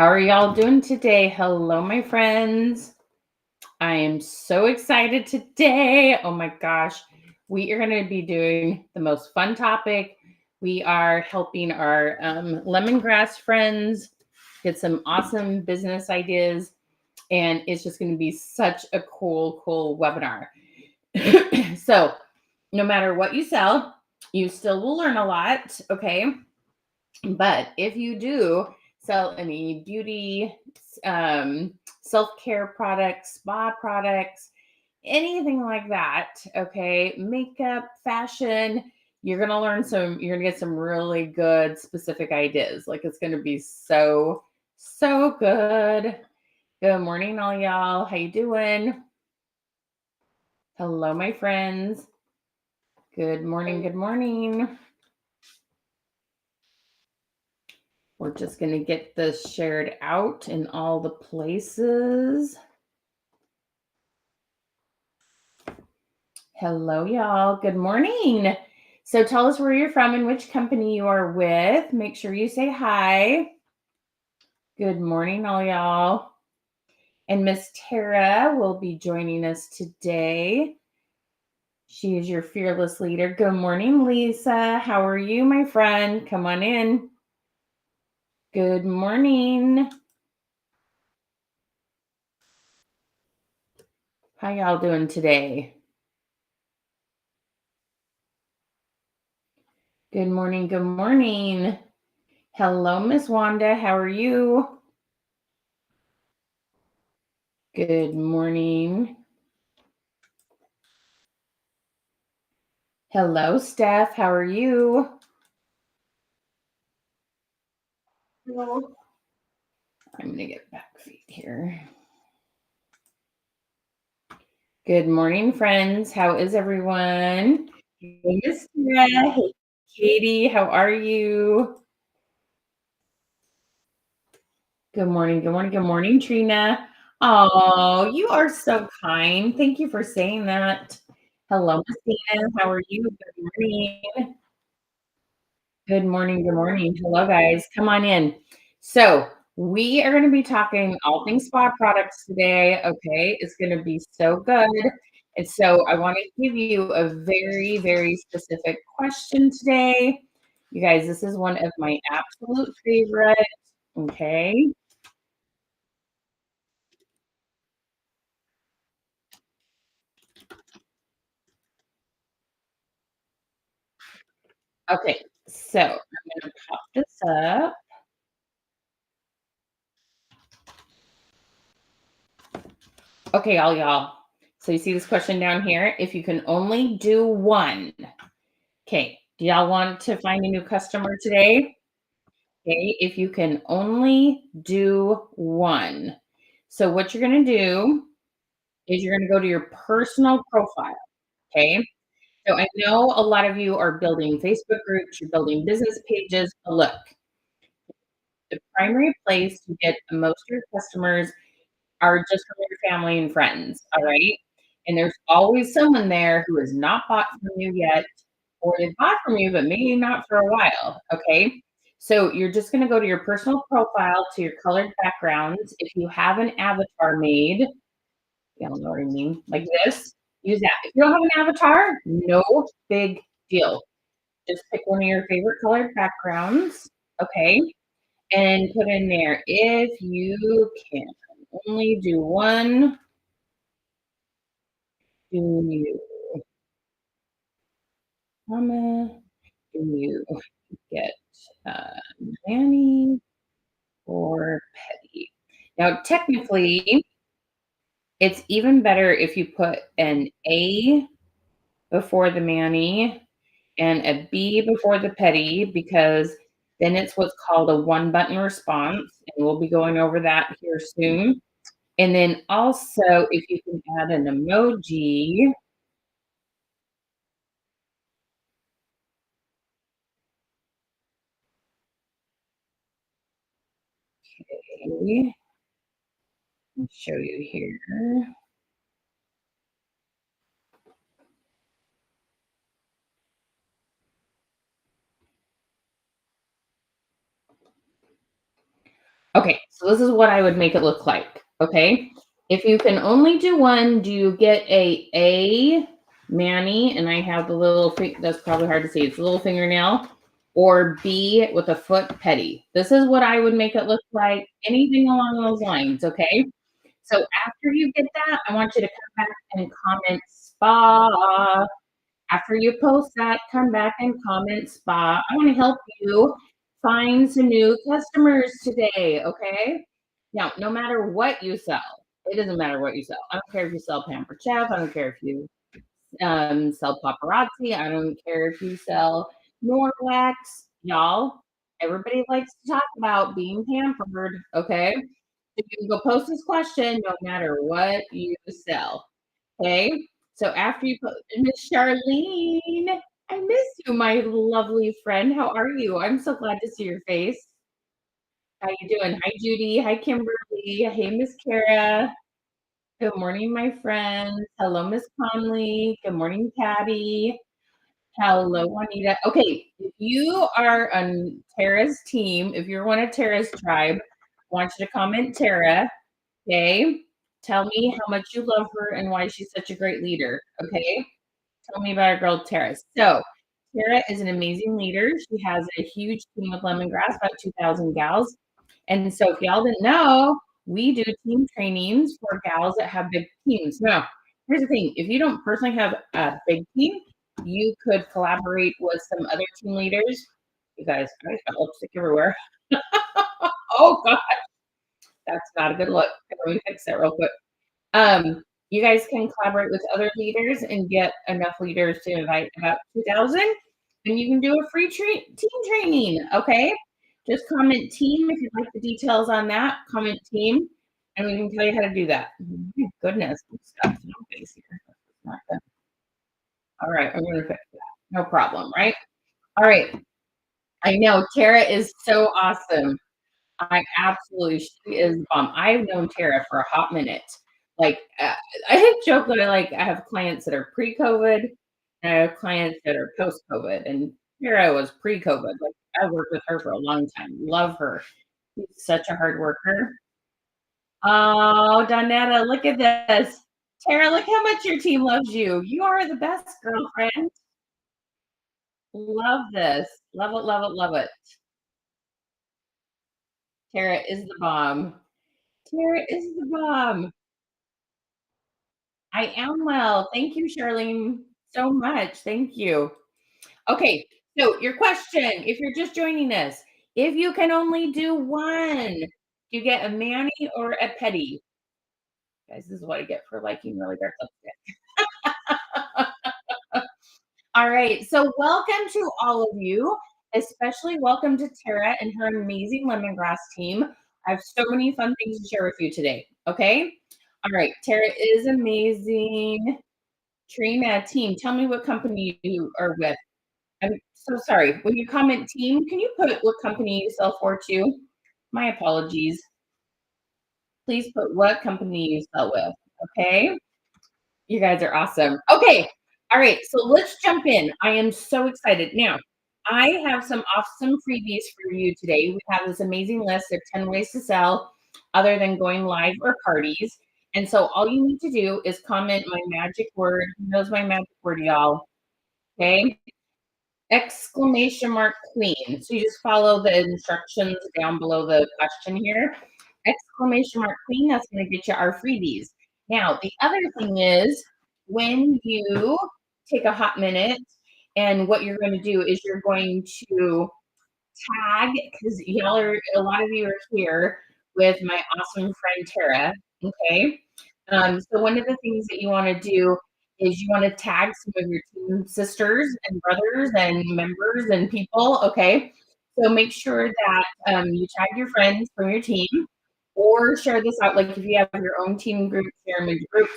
How are y'all doing today? Hello, my friends. I am so excited today. Oh my gosh. We are going to be doing the most fun topic. We are helping our lemongrass friends get some awesome business ideas. And it's just going to be such a cool webinar. So, no matter what you sell, you still will learn a lot. Okay. But if you do sell any beauty, self-care products, spa products, anything like that, okay, makeup, fashion, you're going to get some really good specific ideas. Like it's going to be so good. Good morning, all y'all. How you doing? Hello, my friends. Good morning. Good morning. We're just going to get this shared out in all the places. Hello, y'all. Good morning. So tell us where you're from and which company you are with. Make sure you say hi. Good morning, all y'all. And Miss Tara will be joining us today. She is your fearless leader. Good morning, Lisa. How are you, my friend? Come on in. Good morning. How y'all doing today? Good morning. Good morning. Hello, Miss Wanda. How are you? Good morning. Hello, Steph. How are you? Hello. I'm going to get back feet here. Good morning, friends. How is everyone? Hey, Miss Tara. Hey, Katie. How are you? Good morning. Good morning. Good morning, Trina. Oh, you are so kind. Thank you for saying that. Hello, Miss Dana. How are you? Good morning. Good morning. Good morning. Hello, guys. Come on in. So, we are going to be talking all things spa products today. Okay. It's going to be so good. And so, I want to give you a very specific question today. You guys, this is one of my absolute favorites. Okay. Okay. So, I'm going to pop this up. Okay, all y'all. So, you see this question down here? If you can only do one. Okay. Do y'all want to find a new customer today? Okay. If you can only do one. So what you're going to do is you're going to go to your personal profile. Okay. So I know a lot of you are building Facebook groups, you're building business pages. But look, the primary place to get most of your customers are just from your family and friends. All right. And there's always someone there who has not bought from you yet, or they bought from you, but maybe not for a while. Okay. So you're just going to go to your personal profile, to your colored backgrounds. If you have an avatar made, y'all know what I mean, like this, use that. If you don't have an avatar, no big deal. Just pick one of your favorite colored backgrounds. Okay. And put in there, if you can only do one, do you, mama, do you get uh, nanny or petty? Now, technically, it's even better if you put an A before the Manny and a B before the petty, because then it's what's called a one button response. And we'll be going over that here soon. And then also, if you can add an emoji. Okay, let me show you here. Okay, so this is what I would make it look like, okay? If you can only do one, do you get a Manny, and I have the little that's probably hard to see. It's a little fingernail, or B with a foot petty. This is what I would make it look like. Anything along those lines, okay? So after you get that, I want you to come back and comment spa. After you post that, come back and comment spa. I want to help you find some new customers today, okay? Now, no matter what you sell, it doesn't matter what you sell. I don't care if you sell Pampered Chef. I don't care if you sell paparazzi. I don't care if you sell Norlax. Y'all, everybody likes to talk about being pampered, okay? So you can go post this question no matter what you sell. Okay. So after you put Miss Charlene, I miss you, my lovely friend. How are you? I'm so glad to see your face. How you doing? Hi, Judy. Hi, Kimberly. Hey, Miss Kara. Good morning, my friends. Hello, Miss Conley. Good morning, Patty. Hello, Juanita. Okay, if you are on Tara's team, if you're one of Tara's tribe, I want you to comment Tara. Okay. Tell me how much you love her and why she's such a great leader. Okay. Tell me about our girl Tara. So Tara is an amazing leader. She has a huge team of Lemongrass, about 2,000 gals. And so if y'all didn't know, we do team trainings for gals that have big teams. Now, here's the thing. If you don't personally have a big team, you could collaborate with some other team leaders. You guys, I got lipstick everywhere. Oh God, that's not a good look. Let me fix that real quick. You guys can collaborate with other leaders and get enough leaders to invite about 2,000, and you can do a free team training. Okay, just comment team if you'd like the details on that. Comment team, and we can tell you how to do that. My goodness, I'm stuck to my face here. Not good. All right, I'm gonna fix that. No problem, right? All right. I know Tara is so awesome. I absolutely she is bomb. I've known Tara for a hot minute. Like, I joke that I have clients that are pre-COVID, and I have clients that are post-COVID, and Tara was pre-COVID. Like, I worked with her for a long time. Love her. She's such a hard worker. Oh, Donetta, look at this. Tara, look how much your team loves you. You are the best girlfriend. Love this. Love it, love it, love it. Tara is the bomb. Tara is the bomb. I am well. Thank you, Charlene, so much. Thank you. Okay, so your question, if you're just joining us, if you can only do one, do you get a Manny or a Petty? Guys, this is what I get for liking really dark lipstick. All right, so welcome to all of you, especially welcome to Tara and her amazing lemongrass team. I have so many fun things to share with you today. Okay. All right, Tara is amazing. Trina, team, tell me what company you are with. I'm so sorry. When you comment team, can you put what company you sell for too? My apologies. Please put what company you sell with. Okay. You guys are awesome. Okay. All right. So let's jump in. I am so excited. Now, I have some awesome freebies for you today. We have this amazing list of 10 ways to sell other than going live or parties. And so all you need to do is comment my magic word. Who knows my magic word, y'all? Okay. Exclamation mark queen. So you just follow the instructions down below the question here. Exclamation mark queen, that's going to get you our freebies. Now, the other thing is when you take a hot minute, and what you're going to do is you're going to tag, because y'all are, a lot of you are here with my awesome friend Tara. Okay. So one of the things that you want to do is you want to tag some of your team sisters and brothers and members and people. Okay. So make sure that you tag your friends from your team or share this out. Like if you have your own team group, share them into groups.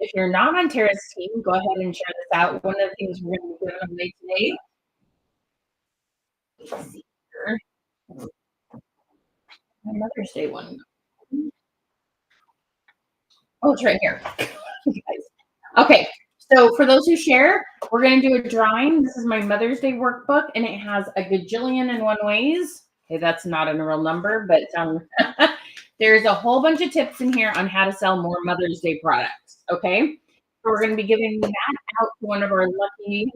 If you're not on Tara's team, go ahead and share this out. One of the things we're going to be giving away today. Let's see here. My Mother's Day one. Oh, it's right here. Okay, so for those who share, we're going to do a drawing. This is my Mother's Day workbook, and it has a gajillion and one ways Okay, that's not a real number, but there's a whole bunch of tips in here on how to sell more Mother's Day products. Okay, so we're going to be giving that out to one of our lucky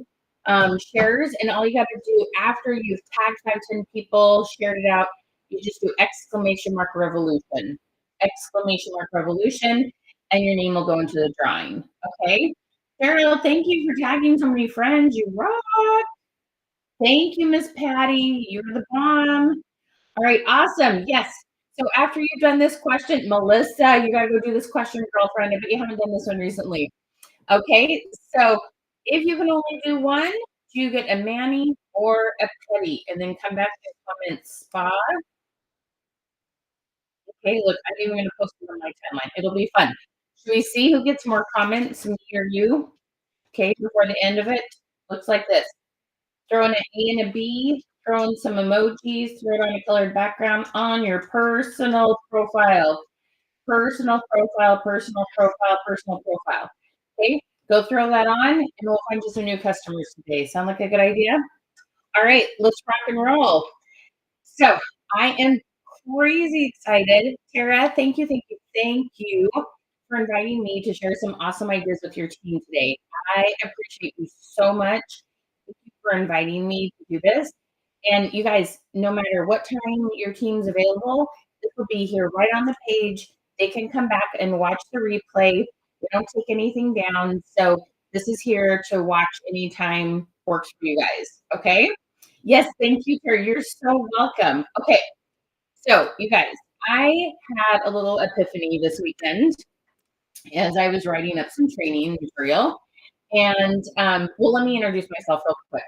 shares, and all you got to do after you've tagged 5, 10 people, shared it out, you just do exclamation mark revolution, exclamation mark revolution, and your name will go into the drawing. Okay, Cheryl, thank you for tagging so many friends. You rock. Thank you, Miss Patty. You're the bomb. All right, awesome. Yes. So after you've done this question, Melissa, you got to go do this question, girlfriend. I bet you haven't done this one recently. Okay, so if you can only do one, do you get a mani or a petty? And then come back to the comments spa. Okay, look, I'm even going to post it on my timeline. It'll be fun. Should we see who gets more comments, me or you? Okay, before the end of it. Looks like this. Throw in an A and a B, throw in some emojis, throw it on a colored background on your personal profile. Personal profile, personal profile, personal profile. Okay, go throw that on and we'll find you some new customers today. Sound like a good idea? All right, let's rock and roll. So I am crazy excited. Tara, thank you for inviting me to share some awesome ideas with your team today. I appreciate you so much. Thank you for inviting me to do this. And you guys, no matter what time your team's available, this will be here right on the page. They can come back and watch the replay. We don't take anything down. So this is here to watch anytime works for you guys. Okay. Yes, thank you, Tara. You're so welcome. Okay. So you guys, I had a little epiphany this weekend as I was writing up some training material. And well, let me introduce myself real quick.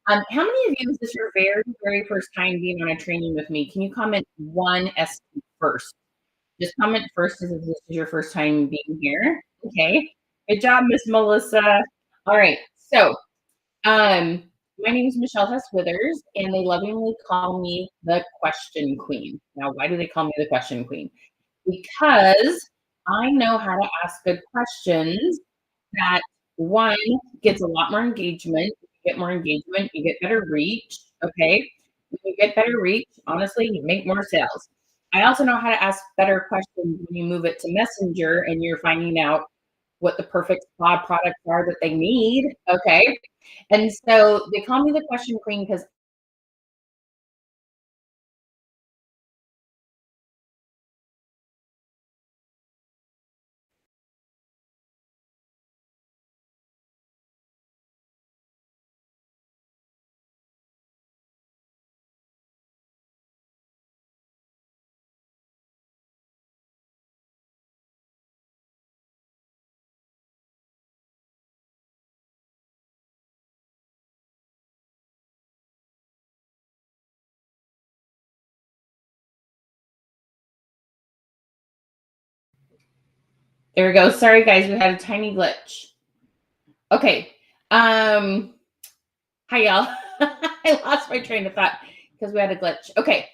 How many of you, is this your very, very first time being on a training with me? Can you comment one S first? Just comment first as if this is your first time being here. Okay. Good job, Miss Melissa. All right. So my name is Michelle Hess Withers, and they lovingly call me the Question Queen. Now, why do they call me the Question Queen? Because I know how to ask good questions that one gets a lot more engagement. You get more engagement, you get better reach. Okay. When you get better reach, honestly, you make more sales. I also know how to ask better questions when you move it to Messenger and you're finding out what the perfect spa products are that they need. Okay. And so they call me the question queen because there we go. Sorry guys, we had a tiny glitch. Okay. Hi y'all. I lost my train of thought because we had a glitch. Okay.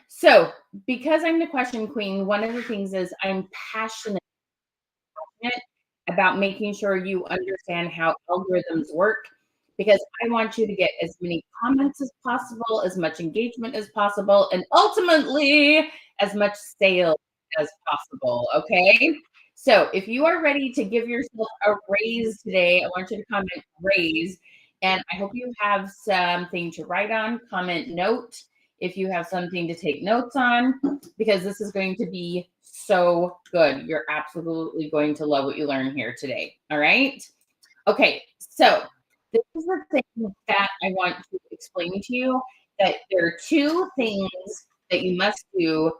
So because I'm the question queen, one of the things is I'm passionate about making sure you understand how algorithms work because I want you to get as many comments as possible, as much engagement as possible, and ultimately as much sales as possible. Okay. So if you are ready to give yourself a raise today, I want you to comment raise. And I hope you have something to write on, comment note if you have something to take notes on, because this is going to be so good. You're absolutely going to love what you learn here today. All right. Okay. So this is the thing that I want to explain to you, that there are two things that you must do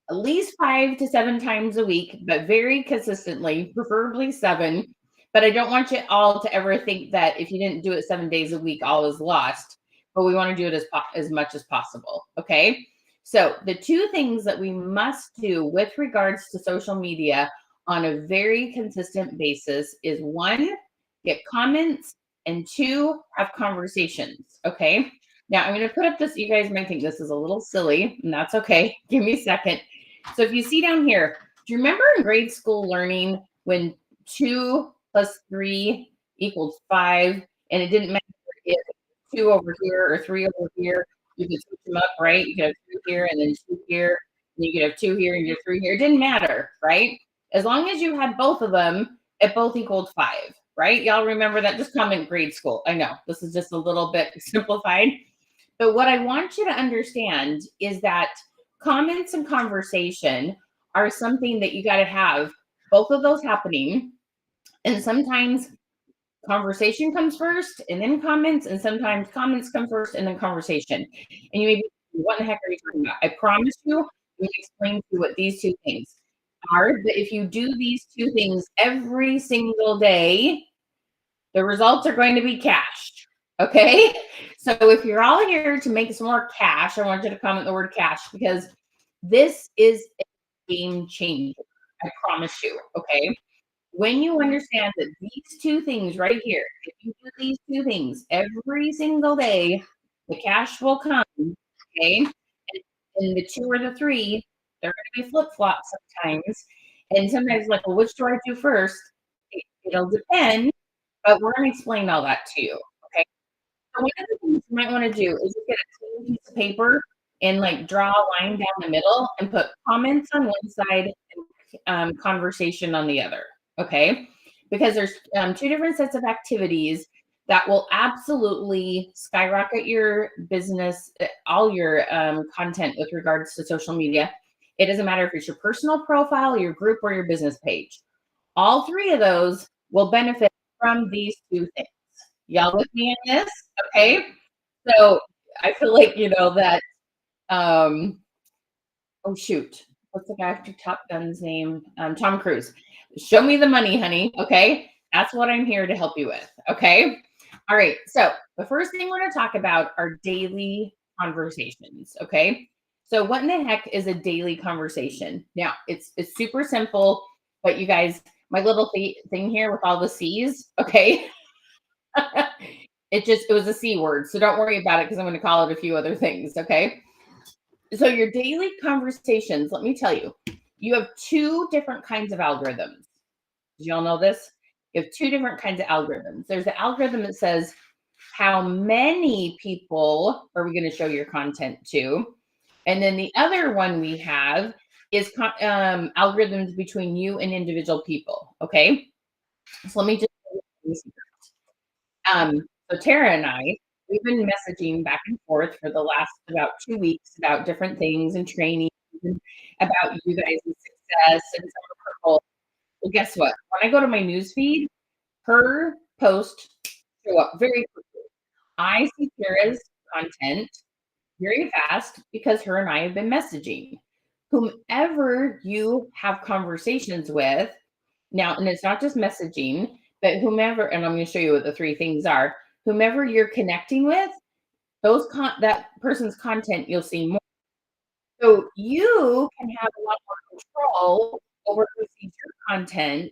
at least 5 to 7 times a week, but very consistently, preferably 7. But I don't want you all to ever think that if you didn't do it 7 days a week, all is lost. But we want to do it as much as possible. Okay. So the two things that we must do with regards to social media on a very consistent basis is one, get comments, and two, have conversations. Okay. Now I'm going to put up this. You guys might think this is a little silly, and that's okay. Give me a second. So if you see down here, do you remember in grade school learning when 2 + 3 = 5, and it didn't matter if 2 over here or 3 over here. You could switch them up, right? You could have 2 here and then 2 here, and you could have 2 here and you have 3 here. It didn't matter, right? As long as you had both of them, it both equaled 5, right? Y'all remember that? Just comment grade school. I know this is just a little bit simplified. But what I want you to understand is that comments and conversation are something that you got to have both of those happening. And sometimes conversation comes first and then comments, and sometimes comments come first and then conversation. And you may be, what the heck are you talking about? I promise you, we explain to you what these two things are. But if you do these two things every single day, the results are going to be cash. Okay. So if you're all here to make some more cash, I want you to comment the word cash because this is a game changer. I promise you. Okay. When you understand that these two things right here, if you do these two things every single day, the cash will come. Okay. And the 2 or the 3, they're going to be flip flops sometimes. And sometimes, like, well, which do I do first? It'll depend, but we're going to explain all that to you. Okay. So one of the things you might want to do is just get a clean piece of paper and like draw a line down the middle and put comments on one side and conversation on the other. Okay. Because there's 2 different sets of activities that will absolutely skyrocket your business, all your content with regards to social media. It doesn't matter if it's your personal profile, your group, or your business page. All 3 of those will benefit from these 2 things. Y'all with me in this? Okay. So I feel like, that, oh shoot. What's the guy after Top Gun's name? Tom Cruise. Show me the money, honey. Okay. That's what I'm here to help you with. Okay. All right. So the first thing we're going to talk about are daily conversations. Okay. So what in the heck is a daily conversation? Now it's super simple, but you guys, my little thing here with all the C's. Okay. It was a C word. So don't worry about it because I'm going to call it a few other things. Okay. So your daily conversations, let me tell you, you have 2 different kinds of algorithms. Did y'all know this? You have 2 different kinds of algorithms. There's the algorithm that says, how many people are we going to show your content to? And then the other one we have is algorithms between you and individual people. Okay. So let me just so Tara and I, we've been messaging back and forth for the last about 2 weeks about different things and training and about you guys' success and some of her goals. Well, guess what? When I go to my news feed, her post show up very quickly. I see Tara's content very fast because her and I have been messaging. Whomever you have conversations with now, and it's not just messaging, but whomever, and I'm going to show you what the 3 things are. Whomever you're connecting with, that person's content you'll see more. So you can have a lot more control over who sees your content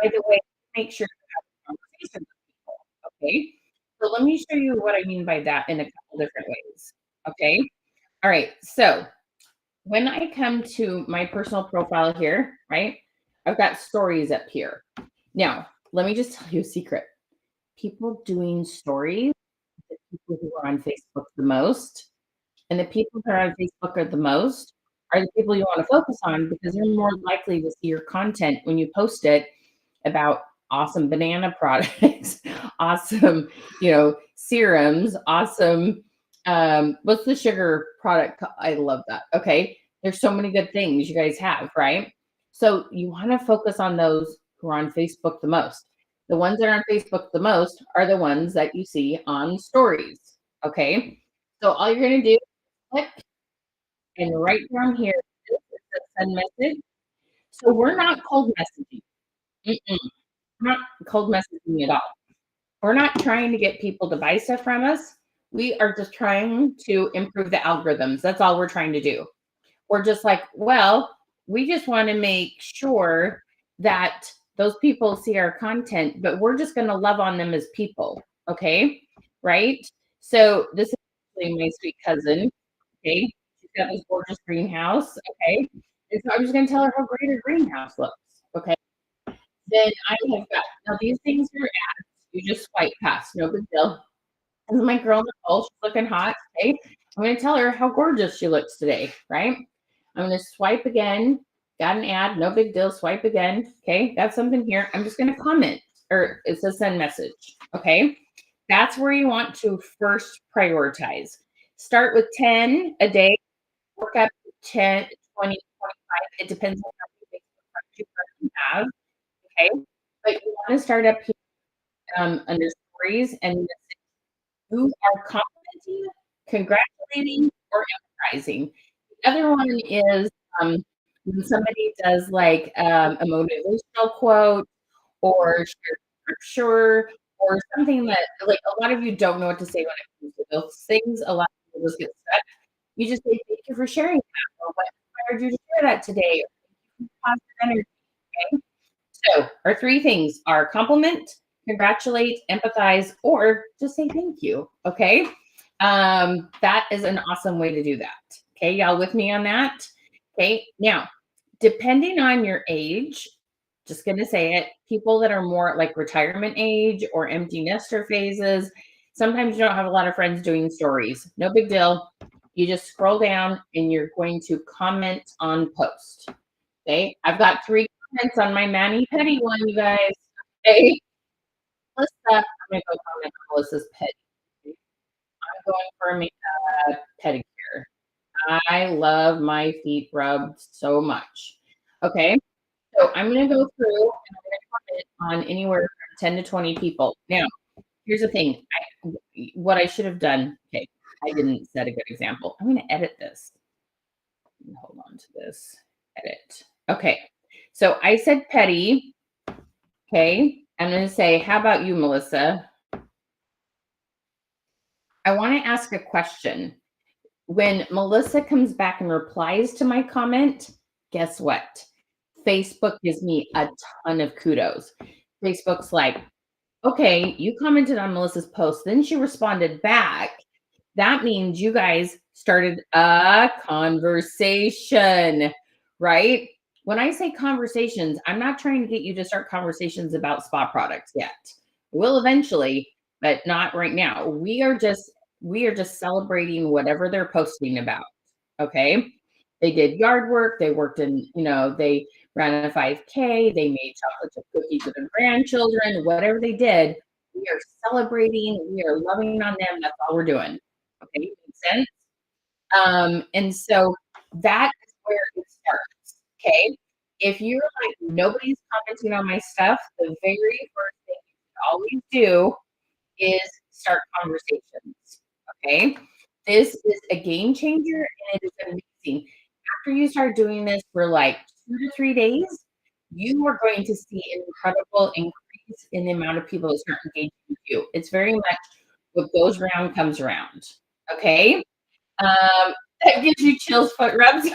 by the way you make sure you have a conversation with people. Okay. So let me show you what I mean by that in a couple different ways. Okay. All right. So when I come to my personal profile here, right, I've got stories up here. Now, let me just tell you a secret. People doing stories, the people who are on Facebook the most, and the people who are on Facebook are the most are the people you want to focus on because they're more likely to see your content when you post it about awesome banana products, awesome, serums, awesome. What's the sugar product? I love that. Okay. There's so many good things you guys have, right? So you want to focus on those who are on Facebook the most. The ones that are on Facebook the most are the ones that you see on stories. Okay. So all you're going to do is click and right down here, it says send message. So we're not cold messaging. Mm-mm. We're not cold messaging at all. We're not trying to get people to buy stuff from us. We are just trying to improve the algorithms. That's all we're trying to do. We're just like, well, we just want to make sure that those people see our content, but we're just going to love on them as people. Okay. Right. So this is actually my sweet cousin. Okay. She's got this gorgeous greenhouse. Okay. And so I'm just going to tell her how great her greenhouse looks. Okay. Then I have got, now these things are ads. You just swipe past, no big deal. This is my girl Nicole. She's looking hot. Okay. I'm going to tell her how gorgeous she looks today, right? I'm going to swipe again. Got an ad. No big deal. Swipe again. Okay. Got something here. I'm just going to comment or it says send message. Okay. That's where you want to first prioritize. Start with 10 a day, work up to 10, 20, 25. It depends on how many Facebook friends you currently have. Okay. But you want to start up here under stories and who are complimenting, congratulating, or emphasizing. The other one is when somebody does like a motivational quote or share scripture or something that like a lot of you don't know what to say when it comes to those things. A lot of people just get stuck. You just say thank you for sharing that, or what inspired you to share that today, or positive energy. Okay? So our three things are compliment, congratulate, empathize, or just say thank you. Okay. That is an awesome way to do that. Okay. Y'all with me on that? Okay. Now, depending on your age, just going to say it, people that are more like retirement age or empty nester phases, sometimes you don't have a lot of friends doing stories. No big deal. You just scroll down and you're going to comment on post. Okay. I've got three comments on my Manny Petty one, you guys. Okay. Melissa, I'm going to go comment on Melissa's petty. I'm going for a pedicure. I love my feet rubbed so much. Okay. So I'm going to go through and I'm going to comment on anywhere from 10 to 20 people. Now, here's the thing. What I should have done. Okay. I didn't set a good example. I'm going to edit this. Hold on to this. Edit. Okay. So I said petty. Okay. I'm going to say, how about you, Melissa? I want to ask a question. When Melissa comes back and replies to my comment, guess what? Facebook gives me a ton of kudos. Facebook's like, okay, you commented on Melissa's post, then she responded back. That means you guys started a conversation, right? When I say conversations, I'm not trying to get you to start conversations about spa products yet. We'll eventually, but not right now. We are just celebrating whatever they're posting about. Okay? They did yard work, they worked in, they ran a 5K, they made chocolate chip cookies with their grandchildren, whatever they did, we are celebrating, we are loving on them. That's all we're doing. Okay, makes sense. And so that is where it starts. Okay. If you're like nobody's commenting on my stuff, the very first thing you should always do is start conversations. Okay. This is a game changer and it is amazing. After you start doing this for like 2 to 3 days, you are going to see an incredible increase in the amount of people that start engaging with you. It's very much what goes around comes around. Okay. Um, that gives you chills, foot rubs.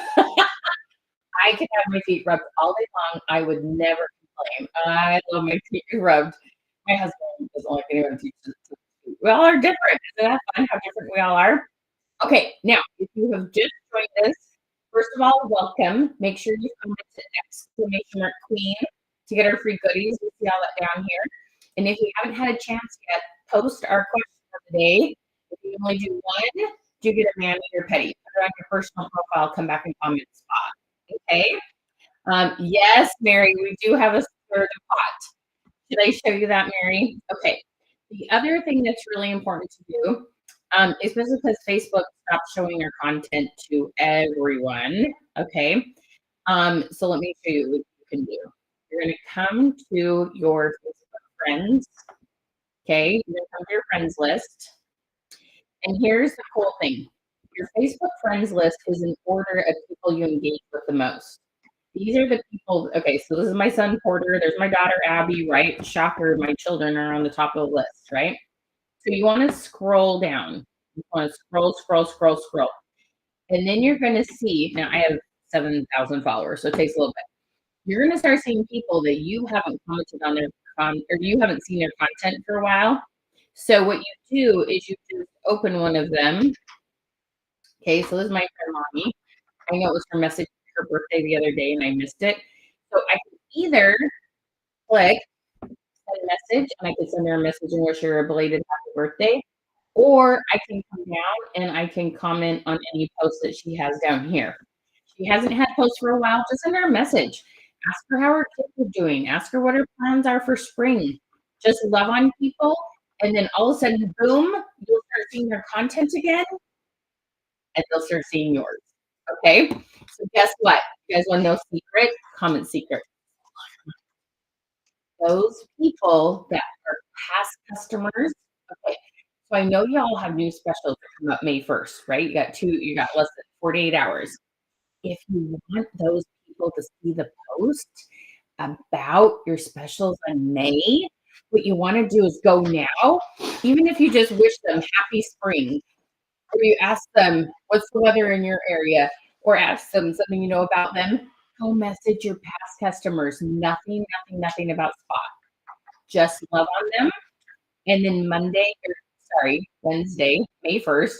I could have my feet rubbed all day long. I would never complain. I love my feet rubbed. My husband doesn't like anyone to teach his feet. We all are different. Isn't that fun how different we all are? Okay, now, if you have just joined us, first of all, welcome. Make sure you comment to exclamation mark queen to get our free goodies. We see all that down here. And if you haven't had a chance yet, post our question of the day. If you only do one, do get a man or petty. Put it on your personal profile, come back and comment spot. Okay. Yes, Mary, we do have a stir the pot. Should I show you that, Mary? Okay. The other thing that's really important to do, especially because Facebook stopped showing your content to everyone. Okay. So let me show you what you can do. You're going to come to your Facebook friends. Okay. You're going to come to your friends list. And here's the cool thing. Your Facebook friends list is in order of people you engage with the most. These are the people. Okay, so this is my son Porter. There's my daughter Abby, right? Shocker, my children are on the top of the list, right? So you want to scroll down. You want to scroll, scroll, scroll, scroll. And then you're going to see, now I have 7,000 followers, so it takes a little bit. You're going to start seeing people that you haven't commented on their or you haven't seen their content for a while. So what you do is you just open one of them. Okay, so this is my friend Mommy. I know it was her birthday the other day and I missed it. So I can either click send message and I can send her a message and wish her a belated happy birthday. or I can come down and I can comment on any posts that she has down here. She hasn't had posts for a while, just send her a message. Ask her how her kids are doing. Ask her what her plans are for spring. Just love on people, and then all of a sudden, boom, you'll start seeing their content again, and they'll start seeing yours. Okay? So guess what? You guys wanna know a secret? Comment secret. Those people that are past customers, okay, so I know y'all have new specials that come up May 1st, right? You got less than 48 hours. If you want those people to see the post about your specials in May, what you wanna do is go now, even if you just wish them happy spring, or you ask them, "What's the weather in your area?" Or ask them something you know about them, go message your past customers. Nothing, nothing, nothing about spot. Just love on them, and then Wednesday, May 1st,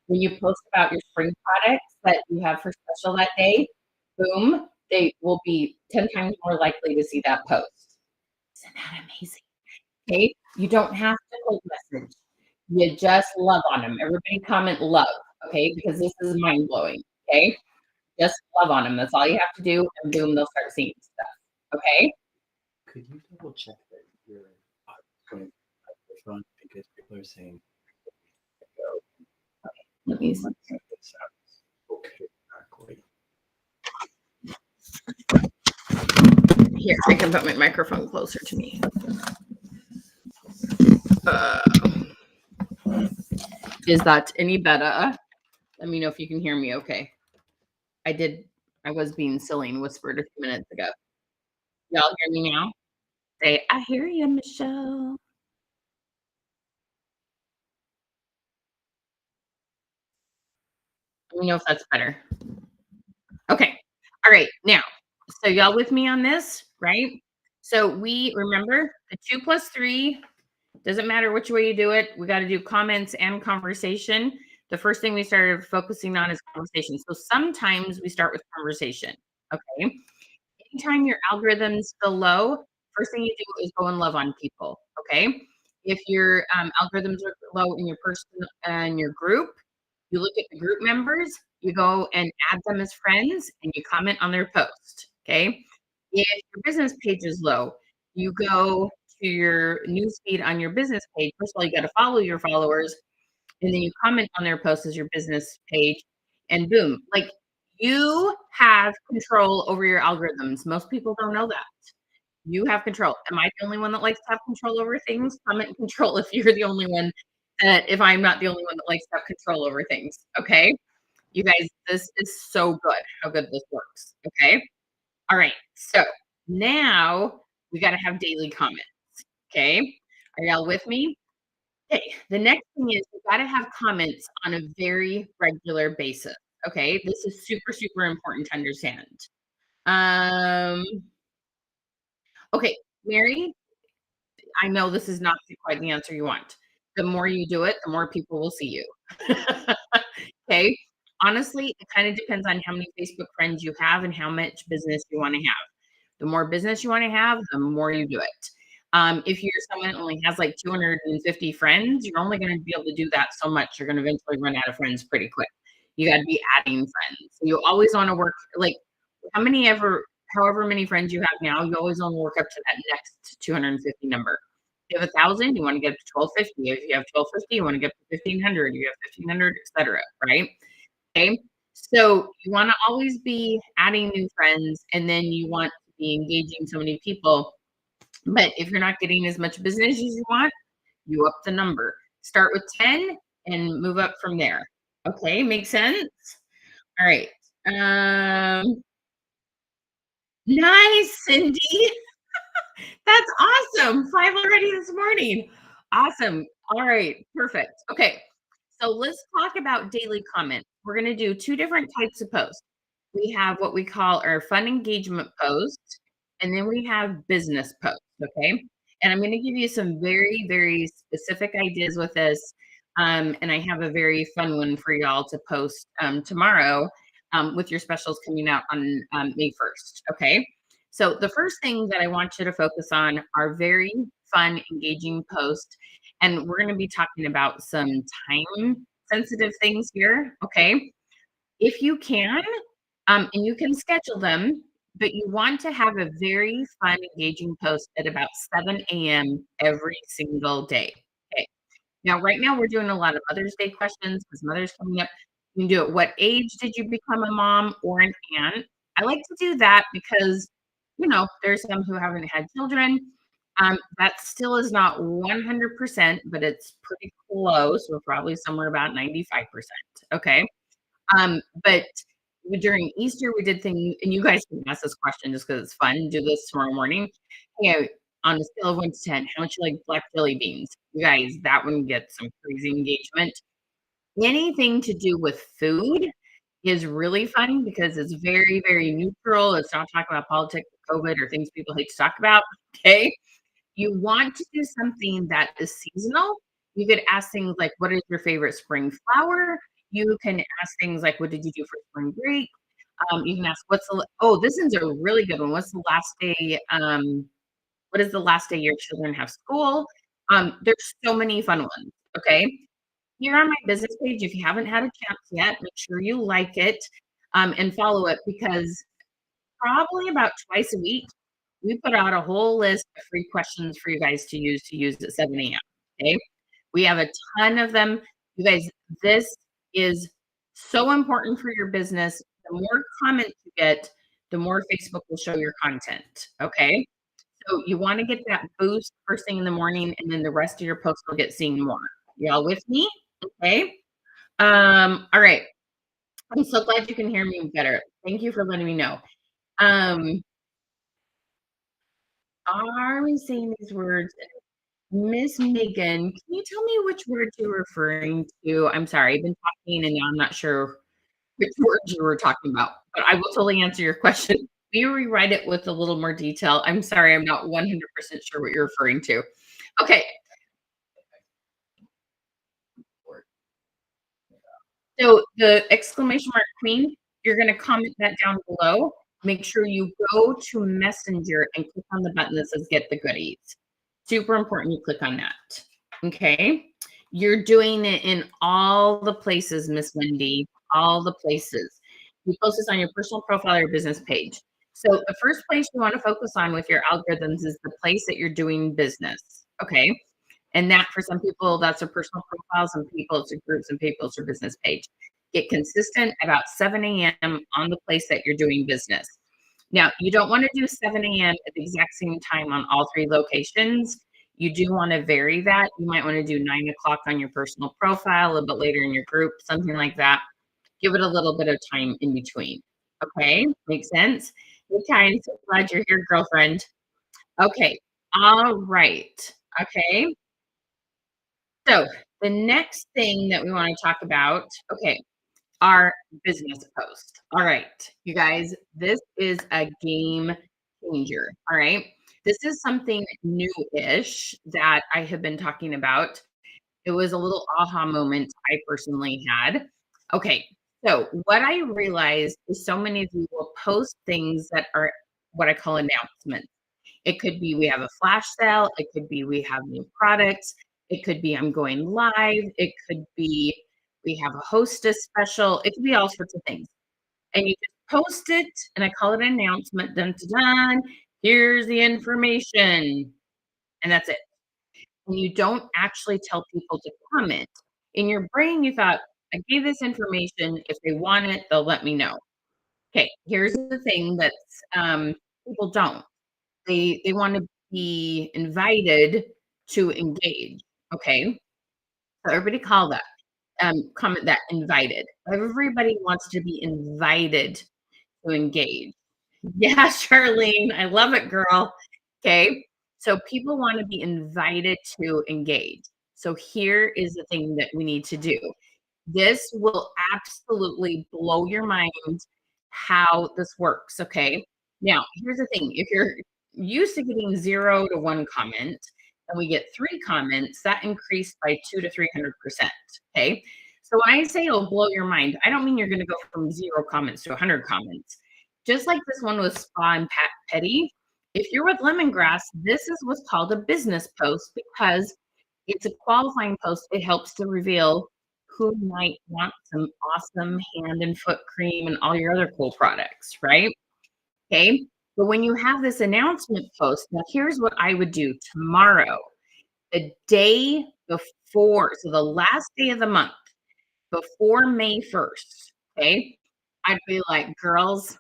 when you post about your spring products that you have for special that day, boom, they will be 10 times more likely to see that post. Isn't that amazing? Okay, you don't have to cold message. You just love on them. Everybody comment love, okay? Because this is mind blowing. Okay, just love on them. That's all you have to do, and boom, they'll start seeing stuff. Okay. Could you double check that your going microphone because people are saying Let me see. this sounds okay exactly. Here, I can put my microphone closer to me. Uh, is that any better? Let me know if you can hear me okay. I was being silly and whispered a few minutes ago. Y'all hear me now? Say, I hear you, Michelle. Let me know if that's better. Okay. All right. Now, so y'all with me on this, right? So we remember the 2 plus 3 doesn't matter which way you do it. We got to do comments and conversation. The first thing we started focusing on is conversation. So sometimes we start with conversation. Okay. Anytime your algorithm's still low, first thing you do is go and love on people. Okay. If your algorithms are low in your person and your group, you look at the group members, you go and add them as friends, and you comment on their post. Okay. If your business page is low, you go to your newsfeed on your business page. First of all, you got to follow your followers, and then you comment on their post as your business page, and boom, like you have control over your algorithms. Most people don't know that. You have control. Am I the only one that likes to have control over things? Comment control if you're the only one if I'm not the only one that likes to have control over things. Okay. You guys, this is so good how good this works. Okay. All right. So now we got to have daily comments. Okay. Are y'all with me? Okay. The next thing is we got to have comments on a very regular basis. Okay. This is super, super important to understand. Um, okay. Mary, I know this is not quite the answer you want. The more you do it, the more people will see you. Okay. Honestly, it kind of depends on how many Facebook friends you have and how much business you want to have. The more business you want to have, the more you do it. If you're someone that only has like 250 friends, you're only going to be able to do that so much. You're going to eventually run out of friends pretty quick. You got to be adding friends. So you always want to work like however many friends you have now, you always want to work up to that next 250 number. If you have 1,000, you want to get up to 1,250. If you have 1,250, you want to get up to 1,500. You have 1,500, etc. Right? Okay. So you want to always be adding new friends, and then you want to be engaging so many people. But if you're not getting as much business as you want, you up the number. Start with 10 and move up from there. Okay, makes sense? All right. Nice, Cindy. That's awesome. 5 already this morning. Awesome. All right, perfect. Okay. So let's talk about daily comments. We're going to do 2 different types of posts. We have what we call our fun engagement post, and then we have business posts, okay? And I'm going to give you some very, very specific ideas with this. And I have a very fun one for y'all to post tomorrow with your specials coming out on May 1st, okay? So the first thing that I want you to focus on are very fun, engaging posts. and we're going to be talking about some time sensitive things here. Okay. If you can, and you can schedule them, but you want to have a very fun, engaging post at about 7 a.m. every single day. Okay. Now, right now, we're doing a lot of Mother's Day questions because Mother's coming up. You can do it. What age did you become a mom or an aunt? I like to do that because, there's some who haven't had children. That still is not 100%, but it's pretty close. We're probably somewhere about 95%. Okay. But during Easter, we did things, and you guys can ask this question just because it's fun. Do this tomorrow morning. On a scale of 1 to 10, how much you like black jelly beans? You guys, that one gets some crazy engagement. Anything to do with food is really fun because it's very, very neutral. It's not talking about politics, COVID, or things people hate to talk about. Okay. You want to do something that is seasonal. You could ask things like, what is your favorite spring flower? You can ask things like, what did you do for spring break? You can ask, this one's a really good one. What's the last day? What is the last day your children have school? There's so many fun ones. Okay. Here on my business page, if you haven't had a chance yet, make sure you like it and follow it because probably about twice a week, we put out a whole list of free questions for you guys to use at 7 a.m. Okay. We have a ton of them. You guys, this is so important for your business. The more comments you get, the more Facebook will show your content. Okay. So you want to get that boost first thing in the morning, and then the rest of your posts will get seen more. Y'all with me? Okay. All right. I'm so glad you can hear me better. Thank you for letting me know. Um, are we saying these words? Miss Megan, can you tell me which words you're referring to? I'm sorry, I've been talking and now I'm not sure which words you were talking about, but I will totally answer your question. Will you rewrite it with a little more detail? I'm sorry, I'm not 100% sure what you're referring to. Okay, so the exclamation mark queen, you're going to comment that down below. Make sure you go to Messenger and click on the button that says get the goodies. Super important you click on that. Okay. You're doing it in all the places, Miss Wendy, all the places. You post this on your personal profile or your business page. So the first place you want to focus on with your algorithms is the place that you're doing business. Okay. And that for some people, that's a personal profile. Some people, it's a group. Some people, it's a business page. Get consistent about 7 a.m. on the place that you're doing business. Now, you don't want to do 7 a.m. at the exact same time on all three locations. You do want to vary that. You might want to do 9 o'clock on your personal profile, a little bit later in your group, something like that. Give it a little bit of time in between. Okay, makes sense? Okay, I'm so glad you're here, girlfriend. Okay, all right. Okay, so the next thing that we want to talk about, okay, our business post. All right, you guys, this is a game changer. All right, this is something new-ish that I have been talking about. It was a little aha moment I personally had. Okay, so what I realized is so many of you will post things that are what I call announcements. It could be we have a flash sale. It could be we have new products. It could be I'm going live. It could be we have a hostess special. It could be all sorts of things. And you just post it, and I call it an announcement. Dun, dun, dun. Here's the information. And that's it. And you don't actually tell people to comment. In your brain, you thought, I gave this information. If they want it, they'll let me know. Okay, here's the thing that people don't. They want to be invited to engage. Okay. So everybody call that comment that invited. Everybody wants to be invited to engage. Yeah, Charlene, I love it, girl. Okay. So people want to be invited to engage. So here is the thing that we need to do. This will absolutely blow your mind how this works, okay? Now, here's the thing. If you're used to getting 0 to 1 comment and we get 3 comments, that increased by 2 to 300%, okay? So when I say it'll blow your mind, I don't mean you're gonna go from 0 comments to 100 comments. Just like this one with Spa and Pat Petty, if you're with Lemongrass, this is what's called a business post because It's a qualifying post. It helps to reveal who might want some awesome hand and foot cream and all your other cool products, right? Okay. But when you have this announcement post, now here's what I would do tomorrow, the day before, so the last day of the month, before May 1st. Okay. I'd be like, girls,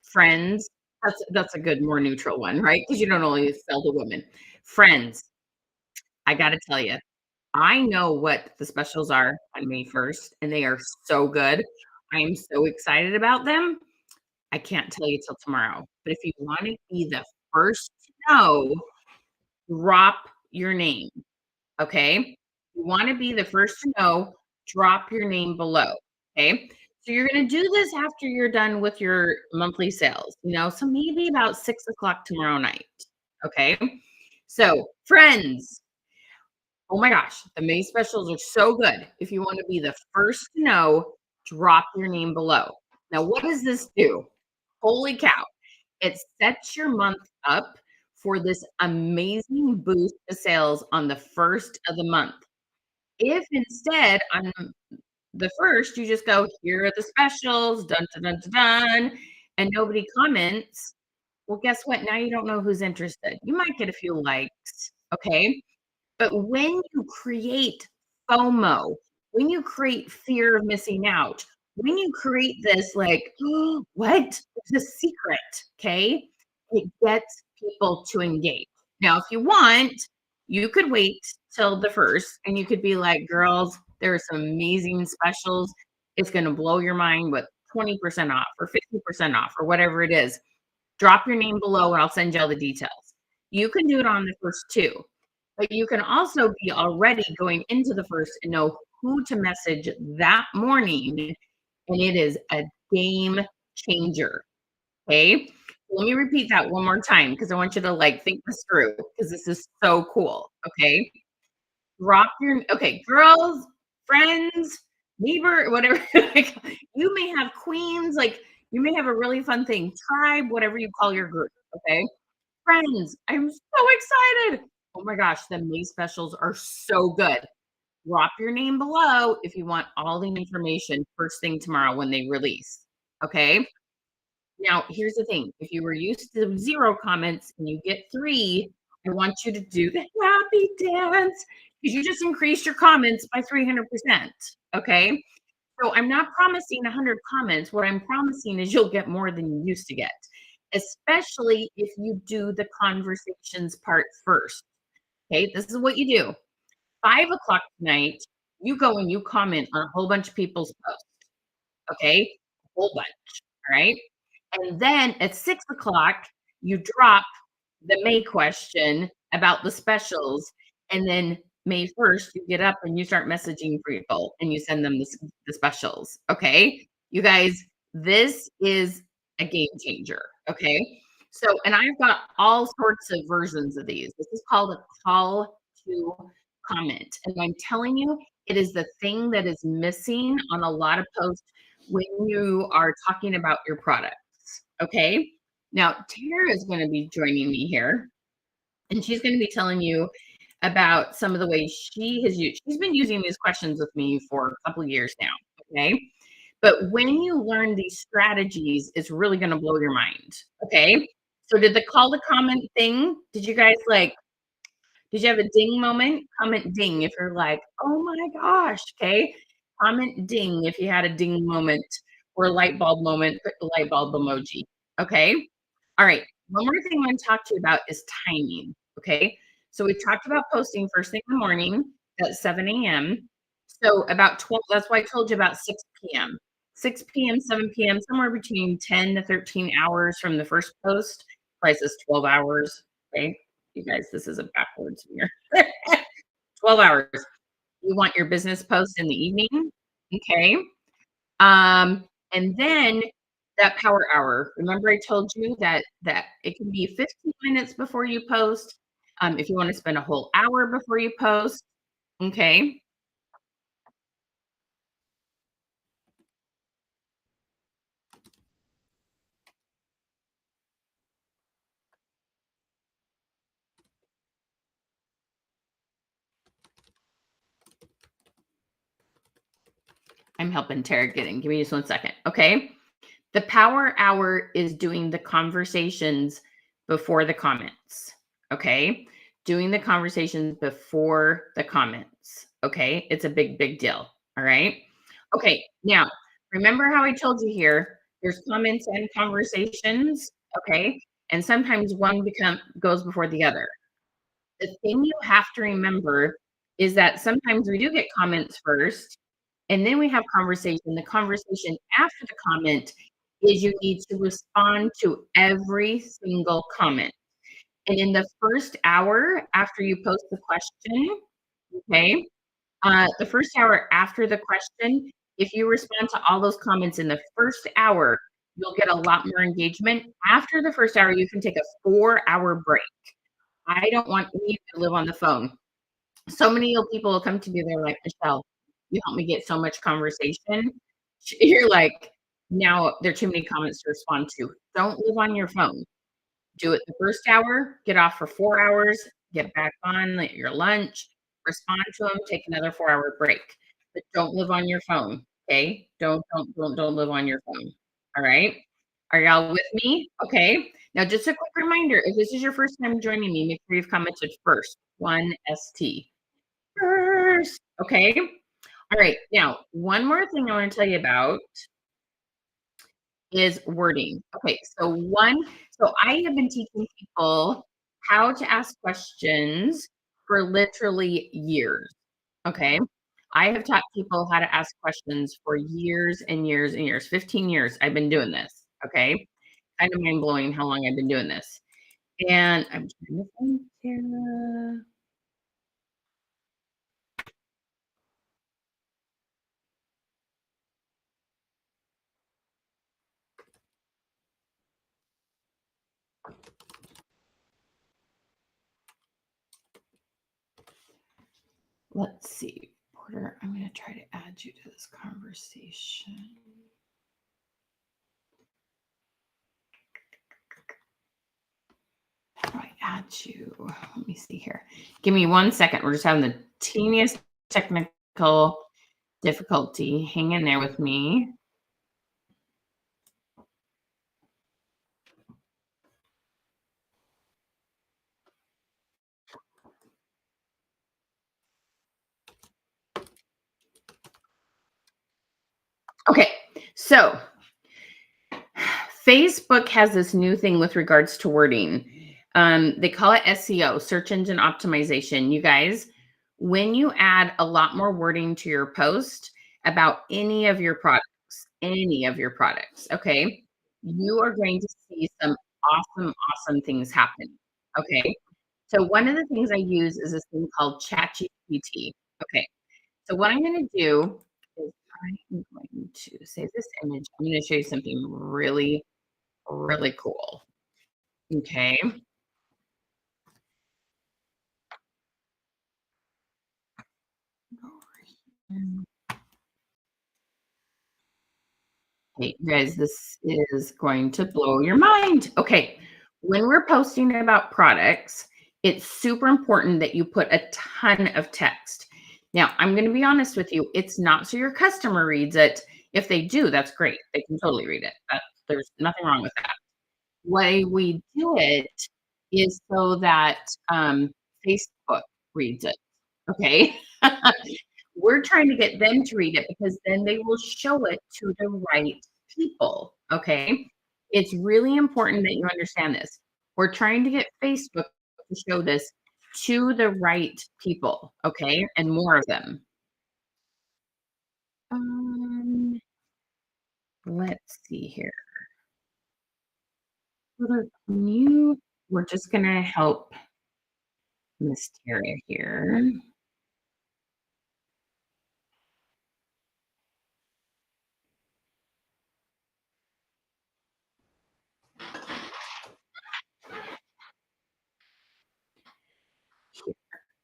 friends, that's a good, more neutral one, right? Because you don't only sell to women. Friends, I got to tell you, I know what the specials are on May 1st, and they are so good. I am so excited about them. I can't tell you till tomorrow. But if you want to be the first to know, drop your name. Okay. You want to be the first to know, drop your name below. Okay. So you're going to do this after you're done with your monthly sales, so maybe about 6 o'clock tomorrow night. Okay. So, friends, oh my gosh, the May specials are so good. If you want to be the first to know, drop your name below. Now, what does this do? Holy cow. It sets your month up for this amazing boost to sales on the first of the month. If instead on the first you just go, here are the specials, dun dun dun dun, dun, and nobody comments, well, guess what? Now you don't know who's interested. You might get a few likes, okay? But when you create FOMO, when you create fear of missing out, when you create this like, "Oh, what? It's a secret," okay? It gets people to engage. Now, if you want, you could wait till the first and you could be like, girls, there are some amazing specials. It's going to blow your mind with 20% off or 50% off or whatever it is. Drop your name below and I'll send you all the details. You can do it on the first two, but you can also be already going into the first and know who to message that morning. And it is a game changer. Okay. Let me repeat that one more time because I want you to like think this through because this is so cool. Okay. Drop your, okay, girls, friends, neighbor, whatever. Like, you may have queens, like you may have a really fun thing, tribe, whatever you call your group. Okay. Friends, I'm so excited. Oh my gosh, the May specials are so good. Drop your name below if you want all the information first thing tomorrow when they release. Okay. Now, here's the thing. If you were used to 0 comments and you get 3, I want you to do the happy dance because you just increased your comments by 300%. Okay. So I'm not promising 100 comments. What I'm promising is you'll get more than you used to get, especially if you do the conversations part first. Okay. This is what you do. 5 o'clock tonight, you go and you comment on a whole bunch of people's posts. Okay. A whole bunch. All right. And then at 6 o'clock, you drop the May question about the specials. And then May 1st, you get up and you start messaging people and you send them the specials. Okay. You guys, this is a game changer. Okay. So, and I've got all sorts of versions of these. This is called a call to comment. And I'm telling you, it is the thing that is missing on a lot of posts when you are talking about your products. Okay. Now, Tara is going to be joining me here, and she's going to be telling you about some of the ways she's been using these questions with me for a couple of years now. Okay. But when you learn these strategies, it's really going to blow your mind. Okay. So, did the call to comment thing, did you guys like, did you have a ding moment? Comment ding if you're like, oh my gosh. Okay. Comment ding if you had a ding moment or a light bulb moment, put the light bulb emoji. Okay. All right. One more thing I want to talk to you about is timing. Okay. So we talked about posting first thing in the morning at 7 a.m. So about 12, that's why I told you about 6 p.m. 6 p.m., 7 p.m., somewhere between 10 to 13 hours from the first post. Price is 12 hours. Okay. You guys, this is a backwards here. 12 hours. You want your business post in the evening. Okay. And then that power hour. Remember I told you that it can be 15 minutes before you post. If you want to spend a whole hour before you post. Okay. I'm helping Tara get in. Give me just 1 second. Okay. The power hour is doing the conversations before the comments. Okay. Doing the conversations before the comments. Okay. It's a big, big deal. All right. Okay. Now, remember how I told you here there's comments and conversations. Okay. And sometimes one goes before the other. The thing you have to remember is that sometimes we do get comments first, and then we have conversation. The conversation after the comment is you need to respond to every single comment. And in the first hour after you post the question, okay, the first hour after the question, if you respond to all those comments in the first hour, you'll get a lot more engagement. After the first hour, you can take a 4-hour break. I don't want you to live on the phone. So many people will come to me, they're like, "Michelle, you help me get so much conversation." You're like, "Now there are too many comments to respond to." Don't live on your phone. Do it the first hour, get off for 4 hours, get back on at your lunch, respond to them, take another 4-hour break. But don't live on your phone, okay? Don't live on your phone. All right? Are y'all with me? Okay. Now just a quick reminder, if this is your first time joining me, make sure you've commented first. 1 ST. First. Okay. All right. Now, one more thing I want to tell you about is wording. Okay, so I have been teaching people how to ask questions for literally years. Okay. I have taught people how to ask questions for years and years and years. 15 years I've been doing this. Okay. Kind of mind blowing how long I've been doing this. And I'm trying to find Tara. Let's see. Porter, I'm going to try to add you to this conversation. How do I add you? Let me see here. Give me 1 second. We're just having the teeniest technical difficulty. Hang in there with me. Okay, so Facebook has this new thing with regards to wording. They call it SEO, search engine optimization. You guys, when you add a lot more wording to your post about any of your products, okay, you are going to see some awesome things happen. Okay. So one of the things I use is this thing called ChatGPT. Okay. So what I'm going to do is I'm going to save this image. I'm going to show you something really, really cool. Okay. Hey, you guys, this is going to blow your mind. Okay. When we're posting about products, it's super important that you put a ton of text. Now, I'm going to be honest with you, it's not so your customer reads it. If they do, that's great. They can totally read it. There's nothing wrong with that. Way we do it is so that Facebook reads it. Okay. We're trying to get them to read it because then they will show it to the right people. Okay. It's really important that you understand this. We're trying to get Facebook to show this to the right people. Okay. And more of them. Um, let's see here. We're just going to help Miss Tara here.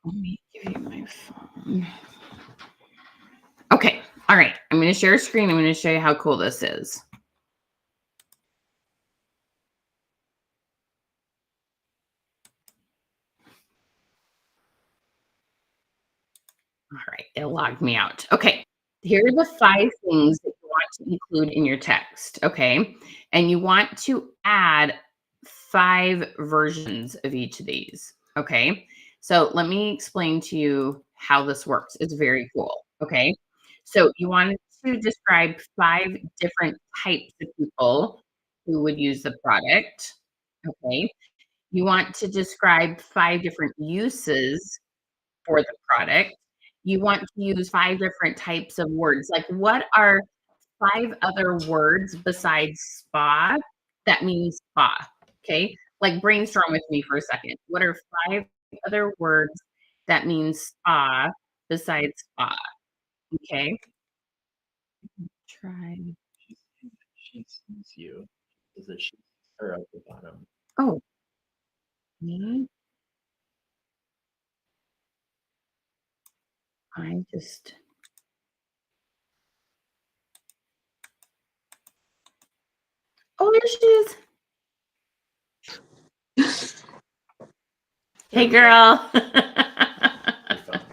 Let me give you my phone. Okay. All right. I'm going to share a screen. I'm going to show you how cool this is. All right. It logged me out. Okay. Here are the 5 things that you want to include in your text, okay? And you want to add 5 versions of each of these, okay? So let me explain to you how this works. It's very cool, okay? So you want to describe 5 different types of people who would use the product, okay? You want to describe 5 different uses for the product. You want to use 5 different types of words. Like, what are 5 other words besides spa that means spa? Okay? Like, brainstorm with me for a second. What are 5 other words that mean spa besides spa? Okay? Try. She sees you. Is that she her at the bottom? Oh, me? I just Oh, there she is. Hey, There we go. girl. Your phone's-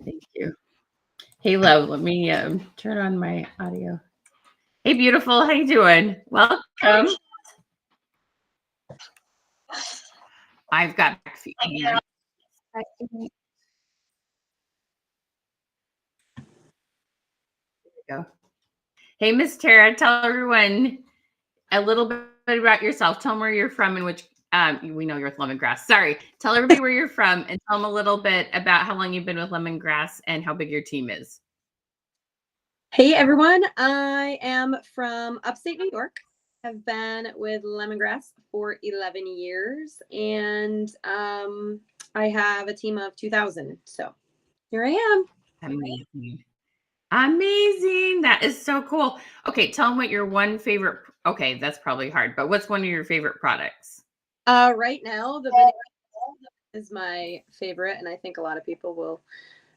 Thank you. Hey, love, let me, turn on my audio. Hey, beautiful, how you doing? Welcome. I've got back feet. Hang on. There we go. Hey, Miss Tara, tell everyone a little bit about yourself. Tell them where you're from and which, we know you're with Lemongrass. Sorry. Tell everybody where you're from and tell them a little bit about how long you've been with Lemongrass and how big your team is. Hey everyone, I am from upstate New York. I've been with Lemongrass for 11 years and I have a team of 2,000. So here I am. Amazing. Amazing. That is so cool. Okay, tell them what your one favorite, okay, that's probably hard, but what's one of your favorite products? Right now, the video is my favorite, and I think a lot of people will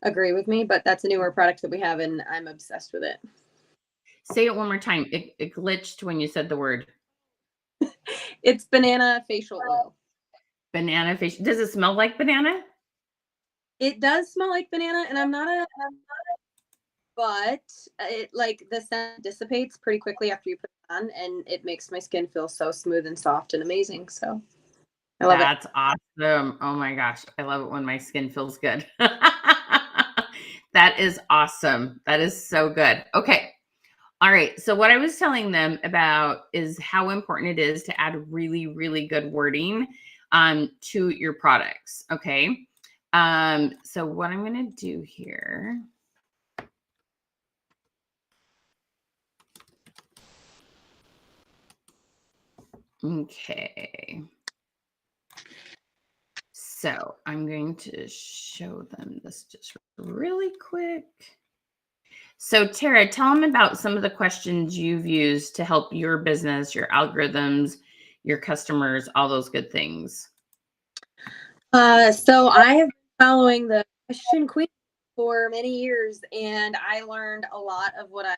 agree with me, but that's a newer product that we have, and I'm obsessed with it. Say it one more time. It glitched when you said the word. It's banana facial oil. Banana fish. Does it smell like banana? It does smell like banana, and I'm not a but it like the scent dissipates pretty quickly after you put it on, and it makes my skin feel so smooth and soft and amazing. So I love it. That's awesome. Oh my gosh. I love it when my skin feels good. That is awesome. That is so good. Okay. All right. So what I was telling them about is how important it is to add really, really good wording to your products. Okay. So what I'm going to do here. Okay. So I'm going to show them this just really quick. So Tara, tell them about some of the questions you've used to help your business, your algorithms, your customers, all those good things. So I have been following the question queen for many years, and I learned a lot of what I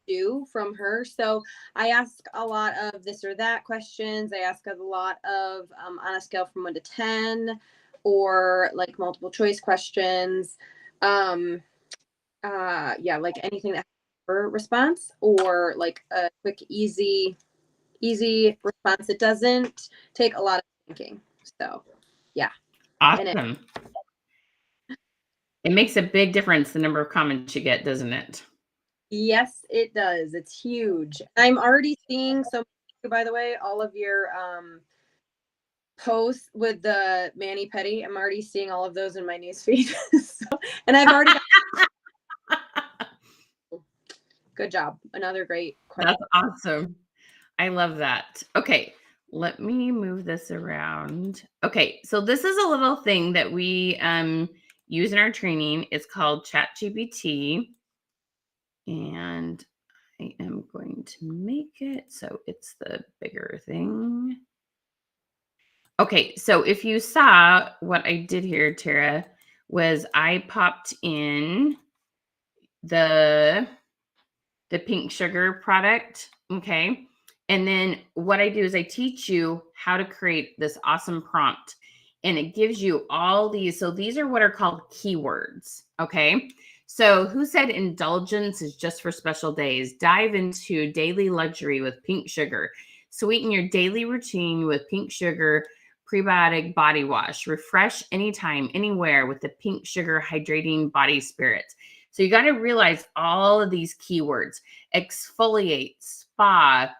do from her. So I ask a lot of this or that questions. I ask a lot of on a scale from 1 to 10, or like multiple choice questions. Yeah, like anything that has a response, or like a quick, easy response. It doesn't take a lot of thinking. So yeah. Awesome. It makes a big difference, the number of comments you get, doesn't it? Yes, it does. It's huge. I'm already seeing, so by the way, all of your posts with the mani pedi. I'm already seeing all of those in my newsfeed. And I've already good job. Another great question. That's awesome. I love that. Okay, let me move this around. Okay, so this is a little thing that we use in our training. It's called ChatGPT. And I am going to make it so it's the bigger thing. Okay, so if you saw what I did here, Tara, was I popped in the pink sugar product, okay? And then what I do is I teach you how to create this awesome prompt, and it gives you all these. So these are what are called keywords, okay? So who said indulgence is just for special days? Dive into daily luxury with pink sugar. Sweeten your daily routine with pink sugar prebiotic body wash. Refresh anytime, anywhere with the pink sugar hydrating body spirit. So you got to realize all of these keywords: exfoliate, spa,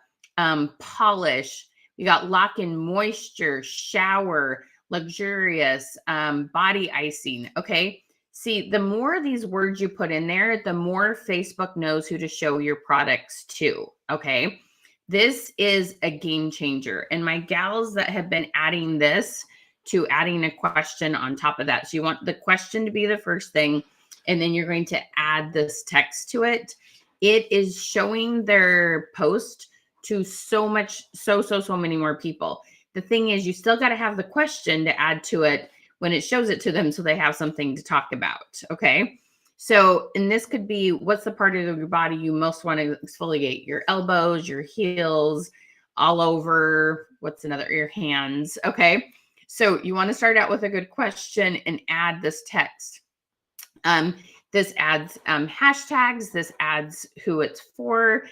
polish. You got lock in moisture, shower, luxurious, body icing. Okay. See, the more of these words you put in there, the more Facebook knows who to show your products to. Okay. This is a game changer. And my gals that have been adding this to adding a question on top of that. So you want the question to be the first thing, and then you're going to add this text to it. It is showing their post to so many more people. The thing is, you still got to have the question to add to it when it shows it to them, so they have something to talk about. Okay. So, and this could be, what's the part of your body you most want to exfoliate? Your elbows, your heels, all over. What's another? Your hands. Okay. So you want to start out with a good question and add this text. This adds hashtags. This adds who it's for,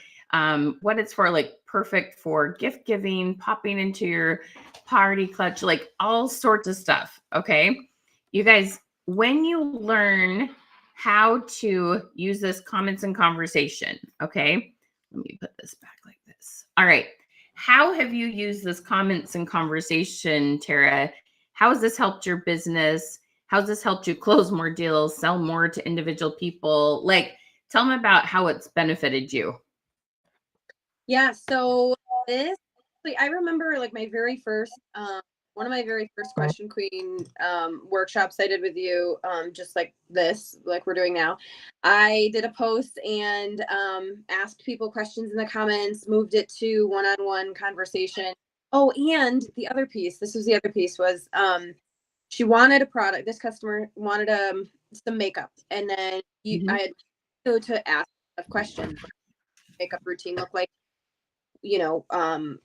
what it's for, like perfect for gift giving, popping into your party clutch, like all sorts of stuff. Okay. You guys, when you learn how to use this comments and conversation, okay, let me put this back like this. All right. How have you used this comments and conversation, Tara? How has this helped your business? How's this helped you close more deals, sell more to individual people? Like, tell them about how it's benefited you. Yeah. So this, I remember like my very first, one of my very first Question Queen workshops I did with you, just like this, like we're doing now. I did a post and asked people questions in the comments, moved it to one-on-one conversation. Oh, and the other piece, this was the other piece, was she wanted a product. This customer wanted some makeup, and then I had to ask a question. Makeup routine look like?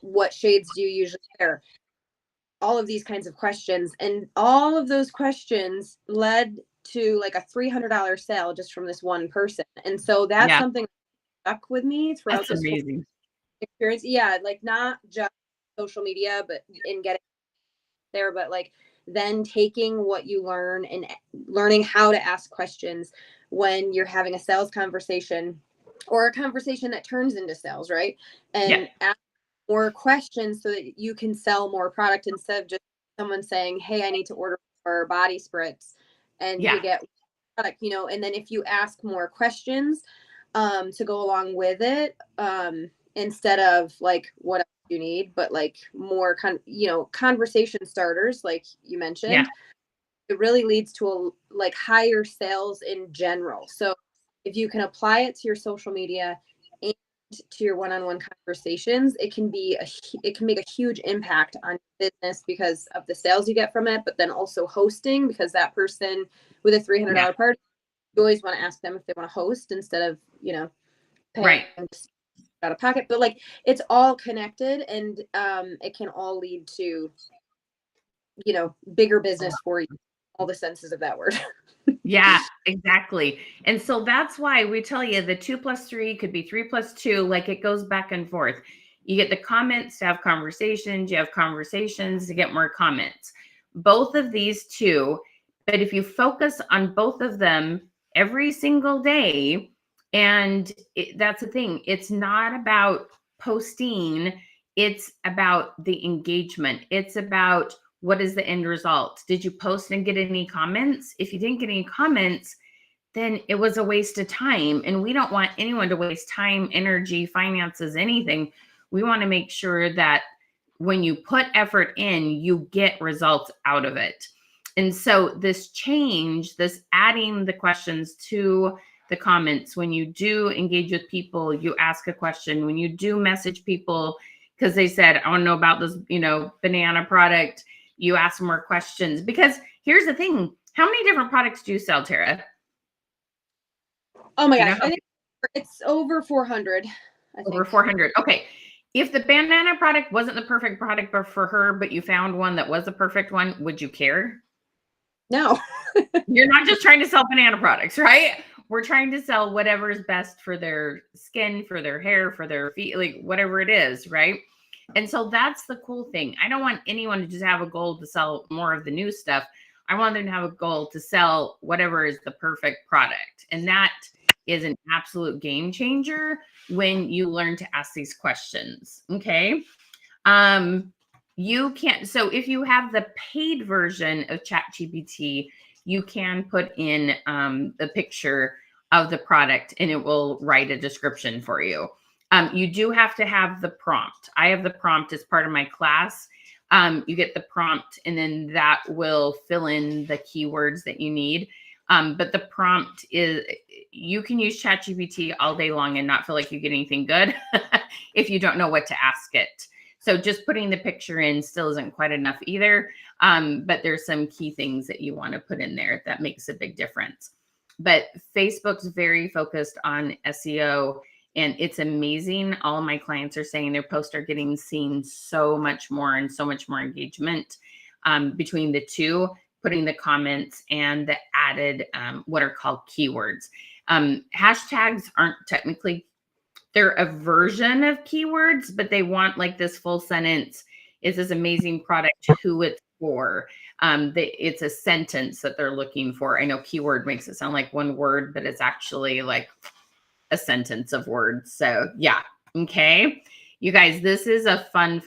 What shades do you usually wear? All of these kinds of questions, and all of those questions led to like a $300 sale just from this one person. And so that's something that stuck with me throughout this whole experience. Yeah, like not just social media, but in getting there, but like then taking what you learn and learning how to ask questions when you're having a sales conversation or a conversation that turns into sales, right? And ask more questions so that you can sell more product instead of just someone saying, hey, I need to order more body spritz, and you get product, and then if you ask more questions to go along with it, instead of like what else you need, but like more conversation starters, like you mentioned, it really leads to like higher sales in general. So if you can apply it to your social media and to your one-on-one conversations, it can make a huge impact on your business because of the sales you get from it, but then also hosting, because that person with a $300 party, you always want to ask them if they want to host instead of, paying out of pocket. But like it's all connected, and it can all lead to, bigger business for you, all the senses of that word. Yeah, exactly. And so that's why we tell you the 2 + 3 could be 3 + 2, like it goes back and forth. You get the comments to have conversations, you have conversations to get more comments. Both of these two, but if you focus on both of them every single day, and that's the thing, it's not about posting, it's about the engagement. It's about, what is the end result? Did you post and get any comments? If you didn't get any comments, then it was a waste of time. And we don't want anyone to waste time, energy, finances, anything. We want to make sure that when you put effort in, you get results out of it. And so this change, this adding the questions to the comments, when you do engage with people, you ask a question. When you do message people, because they said, I want to know about this, banana product, you ask more questions. Because here's the thing, how many different products do you sell, Tara? Oh my gosh, I think it's over 400. Over 400. Okay. If the banana product wasn't the perfect product for her, but you found one that was the perfect one, would you care? No. You're not just trying to sell banana products, right? we're trying to sell whatever is best for their skin, for their hair, for their feet, like whatever it is, right? And so that's the cool thing. I don't want anyone to just have a goal to sell more of the new stuff. I want them to have a goal to sell whatever is the perfect product. And that is an absolute game changer when you learn to ask these questions. Okay. You can't, so if you have the paid version of ChatGPT, you can put in the picture of the product and it will write a description for you. You do have to have the prompt. I have the prompt as part of my class. You get the prompt and then that will fill in the keywords that you need. But the prompt is, you can use ChatGPT all day long and not feel like you get anything good if you don't know what to ask it. So just putting the picture in still isn't quite enough either. But there's some key things that you want to put in there that makes a big difference. But Facebook's very focused on SEO and it's amazing. All of my clients are saying their posts are getting seen so much more and so much more engagement between the two, putting the comments and the added what are called keywords. Hashtags aren't technically, they're a version of keywords, but they want like this full sentence. Is this amazing product who it's for? It's a sentence that they're looking for. I know keyword makes it sound like one word, but it's actually like a sentence of words. So yeah. Okay. You guys, this is a fun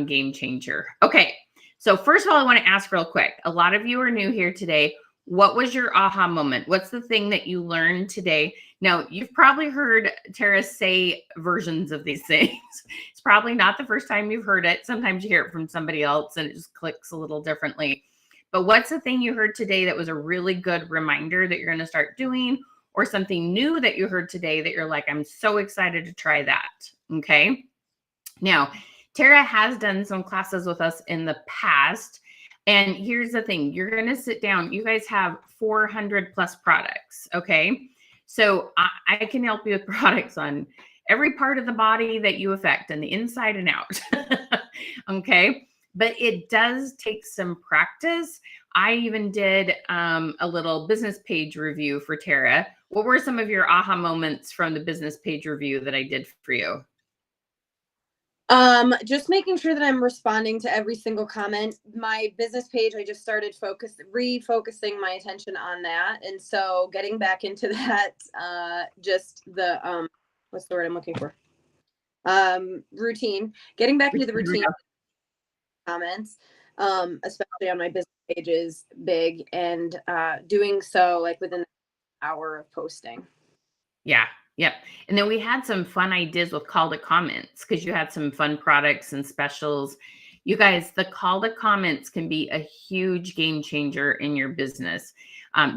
game changer. Okay. So first of all, I want to ask real quick. A lot of you are new here today. What was your aha moment? What's the thing that you learned today? Now, you've probably heard Tara say versions of these things. It's probably not the first time you've heard it. Sometimes you hear it from somebody else and it just clicks a little differently. But what's the thing you heard today that was a really good reminder that you're going to start doing, or something new that you heard today that you're like, I'm so excited to try that? Okay. Now, Tara has done some classes with us in the past. And here's the thing, you're going to sit down. You guys have 400 plus products. Okay. So I can help you with products on every part of the body that you affect and the inside and out. Okay. But it does take some practice. I even did a little business page review for Tara. What were some of your aha moments from the business page review that I did for you? Just making sure that I'm responding to every single comment. My business page, I just started refocusing my attention on that. And so getting back into that, just the, what's the word I'm looking for? Routine, getting back into the routine comments, especially on my business page is big, and, doing so like within an hour of posting. Yeah. Yep. And then we had some fun ideas with call to comments because you had some fun products and specials. You guys, the call to comments can be a huge game changer in your business.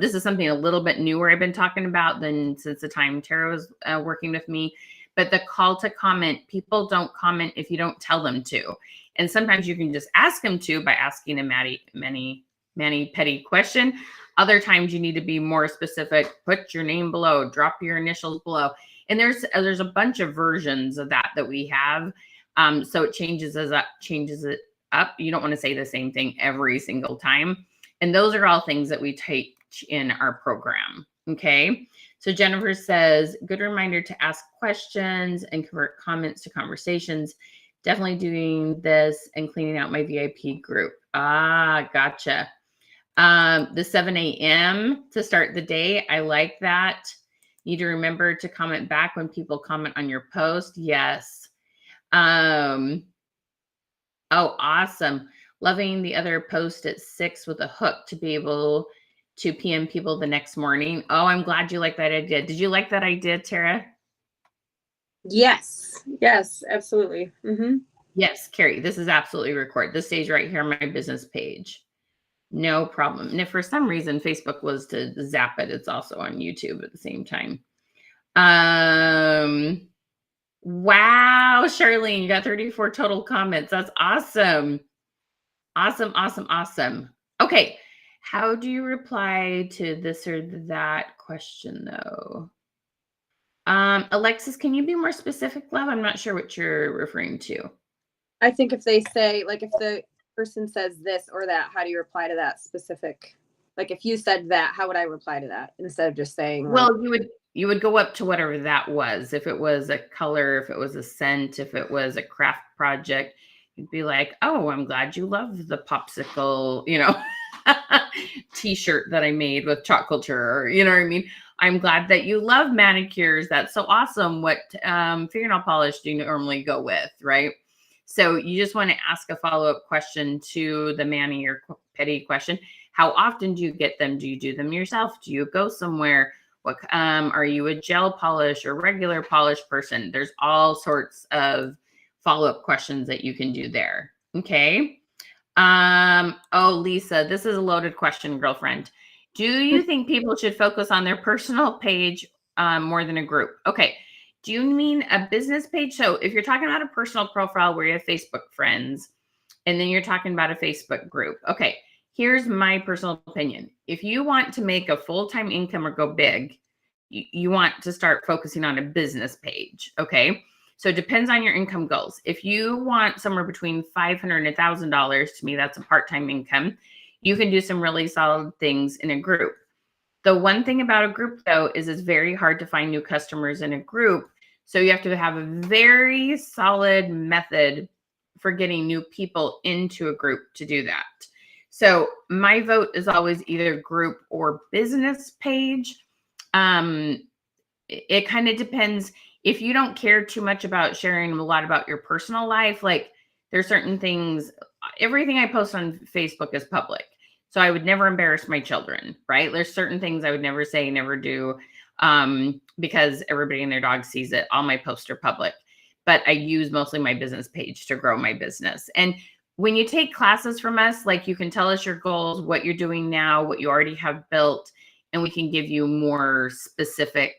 This is something a little bit newer I've been talking about than since the time Tara was working with me. But the call to comment, people don't comment if you don't tell them to. And sometimes you can just ask them to by asking a many petty question. Other times you need to be more specific, put your name below, drop your initials below. And there's a bunch of versions of that we have. So it changes it up. You don't want to say the same thing every single time. And those are all things that we teach in our program. Okay. So Jennifer says, good reminder to ask questions and convert comments to conversations. Definitely doing this and cleaning out my VIP group. Ah, gotcha. The 7 a.m. to start the day. I like that. Need to remember to comment back when people comment on your post. Yes. Oh, awesome. Loving the other post at 6 with a hook to be able to PM people the next morning. Oh, I'm glad you like that idea. Did you like that idea, Tara? Yes. Yes, absolutely. Mm-hmm. Yes, Carrie, this is absolutely record. This stays right here on my business page. No problem. And if for some reason Facebook was to zap it, it's also on YouTube at the same time. Wow, Charlene, you got 34 total comments. That's awesome. Awesome. Okay. How do you reply to this or that question though? Alexis, can you be more specific, love? I'm not sure what you're referring to. I think if they say, like, if the person says this or that, how do you reply to that specific? Like if you said that, how would I reply to that instead of just saying like, Well, you would go up to whatever that was. If it was a color, if it was a scent, if it was a craft project, you'd be like, "Oh, I'm glad you love the popsicle, t-shirt that I made with chalk culture," or you know what I mean? I'm glad that you love manicures. That's so awesome. What fingernail polish do you normally go with, right? So you just want to ask a follow-up question to the mani or petty question. How often do you get them? Do you do them yourself? Do you go somewhere? What are you a gel polish or regular polish person? There's all sorts of follow-up questions that you can do there. Okay. Oh, Lisa, this is a loaded question, girlfriend. Do you think people should focus on their personal page more than a group? Okay. Do you mean a business page? So if you're talking about a personal profile where you have Facebook friends, and then you're talking about a Facebook group. Okay. Here's my personal opinion. If you want to make a full-time income or go big, you want to start focusing on a business page. Okay. So it depends on your income goals. If you want somewhere between $500 and $1,000, to me, that's a part-time income. You can do some really solid things in a group. The one thing about a group, though, is it's very hard to find new customers in a group. So you have to have a very solid method for getting new people into a group to do that. So my vote is always either group or business page. It kind of depends. If you don't care too much about sharing a lot about your personal life, like there's certain things, everything I post on Facebook is public. So I would never embarrass my children, right? There's certain things I would never say, never do, because everybody and their dog sees it. All my posts are public, but I use mostly my business page to grow my business. And when you take classes from us, like you can tell us your goals, what you're doing now, what you already have built, and we can give you more specific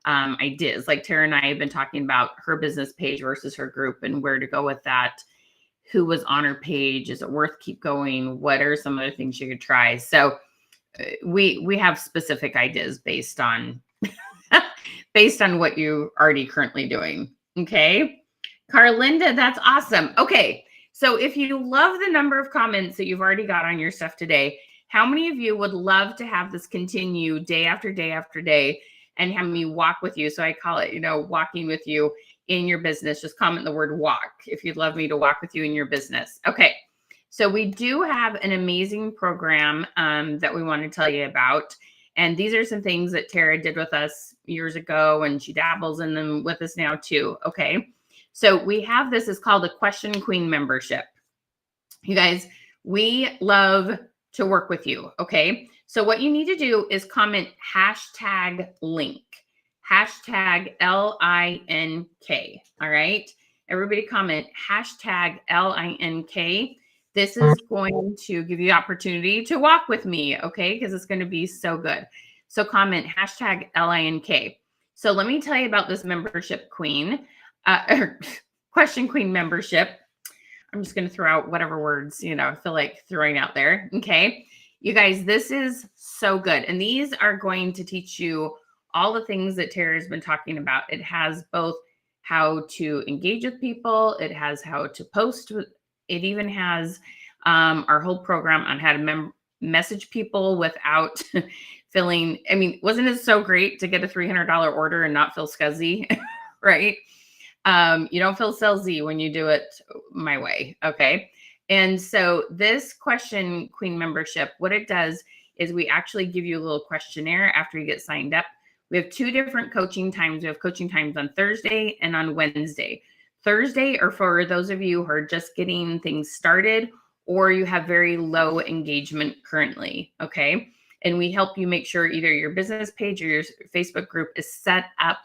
ideas. Like Tara and I have been talking about her business page versus her group and where to go with that. Who was on her page? Is it worth keep going? What are some other things you could try? So we have specific ideas based on based on what you already currently doing. Okay. Carlinda, that's awesome. Okay. So if you love the number of comments that you've already got on your stuff today, how many of you would love to have this continue day after day after day and have me walk with you? So I call it, walking with you in your business. Just comment the word walk if you'd love me to walk with you in your business. Okay. So we do have an amazing program that we want to tell you about. And these are some things that Tara did with us years ago, and she dabbles in them with us now too. Okay. So we have this, it's called a Question Queen membership. You guys, we love to work with you. Okay. So what you need to do is comment #link, #LINK. All right. Everybody comment #LINK. This is going to give you the opportunity to walk with me. Okay. Because it's going to be so good. So comment #LINK. So let me tell you about this membership queen, Question Queen membership. I'm just going to throw out whatever words, I feel like throwing out there. Okay. You guys, this is so good. And these are going to teach you all the things that Tara has been talking about. It has both how to engage with people. It has how to post. It even has our whole program on how to message people without feeling, wasn't it so great to get a $300 order and not feel scuzzy, right? You don't feel salesy when you do it my way. Okay. And so this Question Queen membership, what it does is we actually give you a little questionnaire after you get signed up. We have 2 different coaching times. We have coaching times on Thursday and on Wednesday. Thursday are for those of you who are just getting things started or you have very low engagement currently. Okay. And we help you make sure either your business page or your Facebook group is set up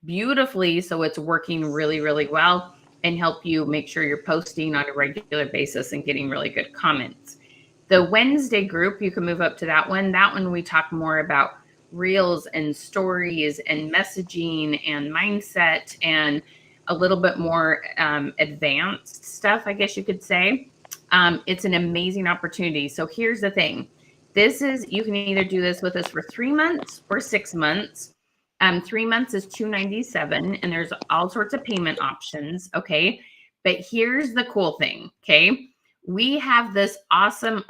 beautifully so it's working really, really well, and help you make sure you're posting on a regular basis and getting really good comments. The Wednesday group, you can move up to that one. That one we talk more about reels and stories and messaging and mindset and a little bit more advanced stuff, I guess you could say. It's an amazing opportunity. So here's the thing. You can either do this with us for 3 months or 6 months. 3 months is $297, and there's all sorts of payment options. Okay. But here's the cool thing. Okay. We have this awesome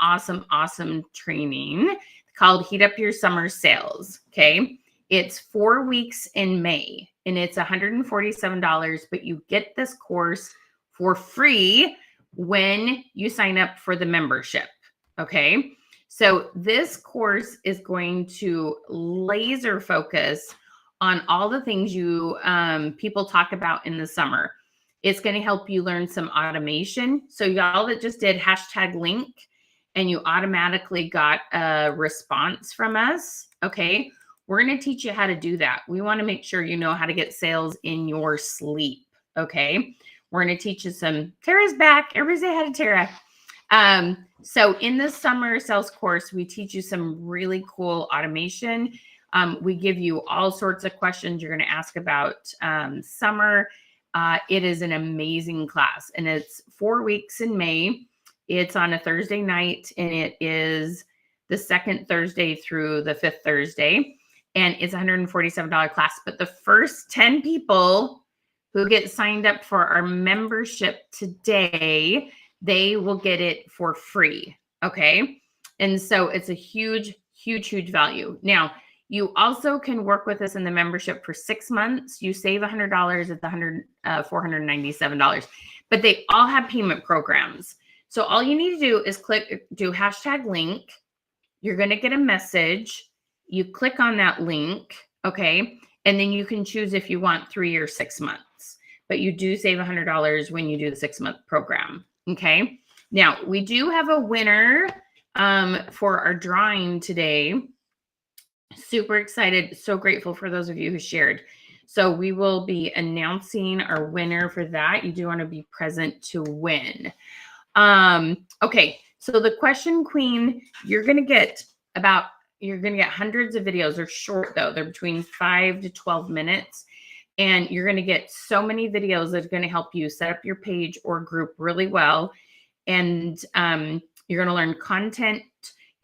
training called Heat Up Your Summer Sales. Okay. It's 4 weeks in May and it's $147, but you get this course for free when you sign up for the membership. Okay. So this course is going to laser focus on all the things you people talk about in the summer. It's going to help you learn some automation. So y'all that just did #link and you automatically got a response from us, okay, we're going to teach you how to do that. We want to make sure you know how to get sales in your sleep, okay? We're going to teach you some, Tara's back. Everybody say hi to Tara. So in the summer sales course, we teach you some really cool automation. We give you all sorts of questions you're going to ask about summer. It is an amazing class, and it's 4 weeks in May. It's on a Thursday night, and it is the second Thursday through the fifth Thursday, and it's a $147 class. But the first 10 people who get signed up for our membership today, they will get it for free. Okay. And so it's a huge, huge, huge value. Now, you also can work with us in the membership for 6 months. You save $100 at the $497, but they all have payment programs. So all you need to do is do #link. You're going to get a message. You click on that link. Okay. And then you can choose if you want 3 or 6 months, but you do save $100 when you do the 6-month program. Okay. Now we do have a winner for our drawing today. Super excited. So grateful for those of you who shared. So we will be announcing our winner for that. You do want to be present to win. Okay. So the question queen, you're going to get hundreds of videos. They're short though. They're between 5 to 12 minutes. And you're going to get so many videos that are going to help you set up your page or group really well. And you're going to learn content.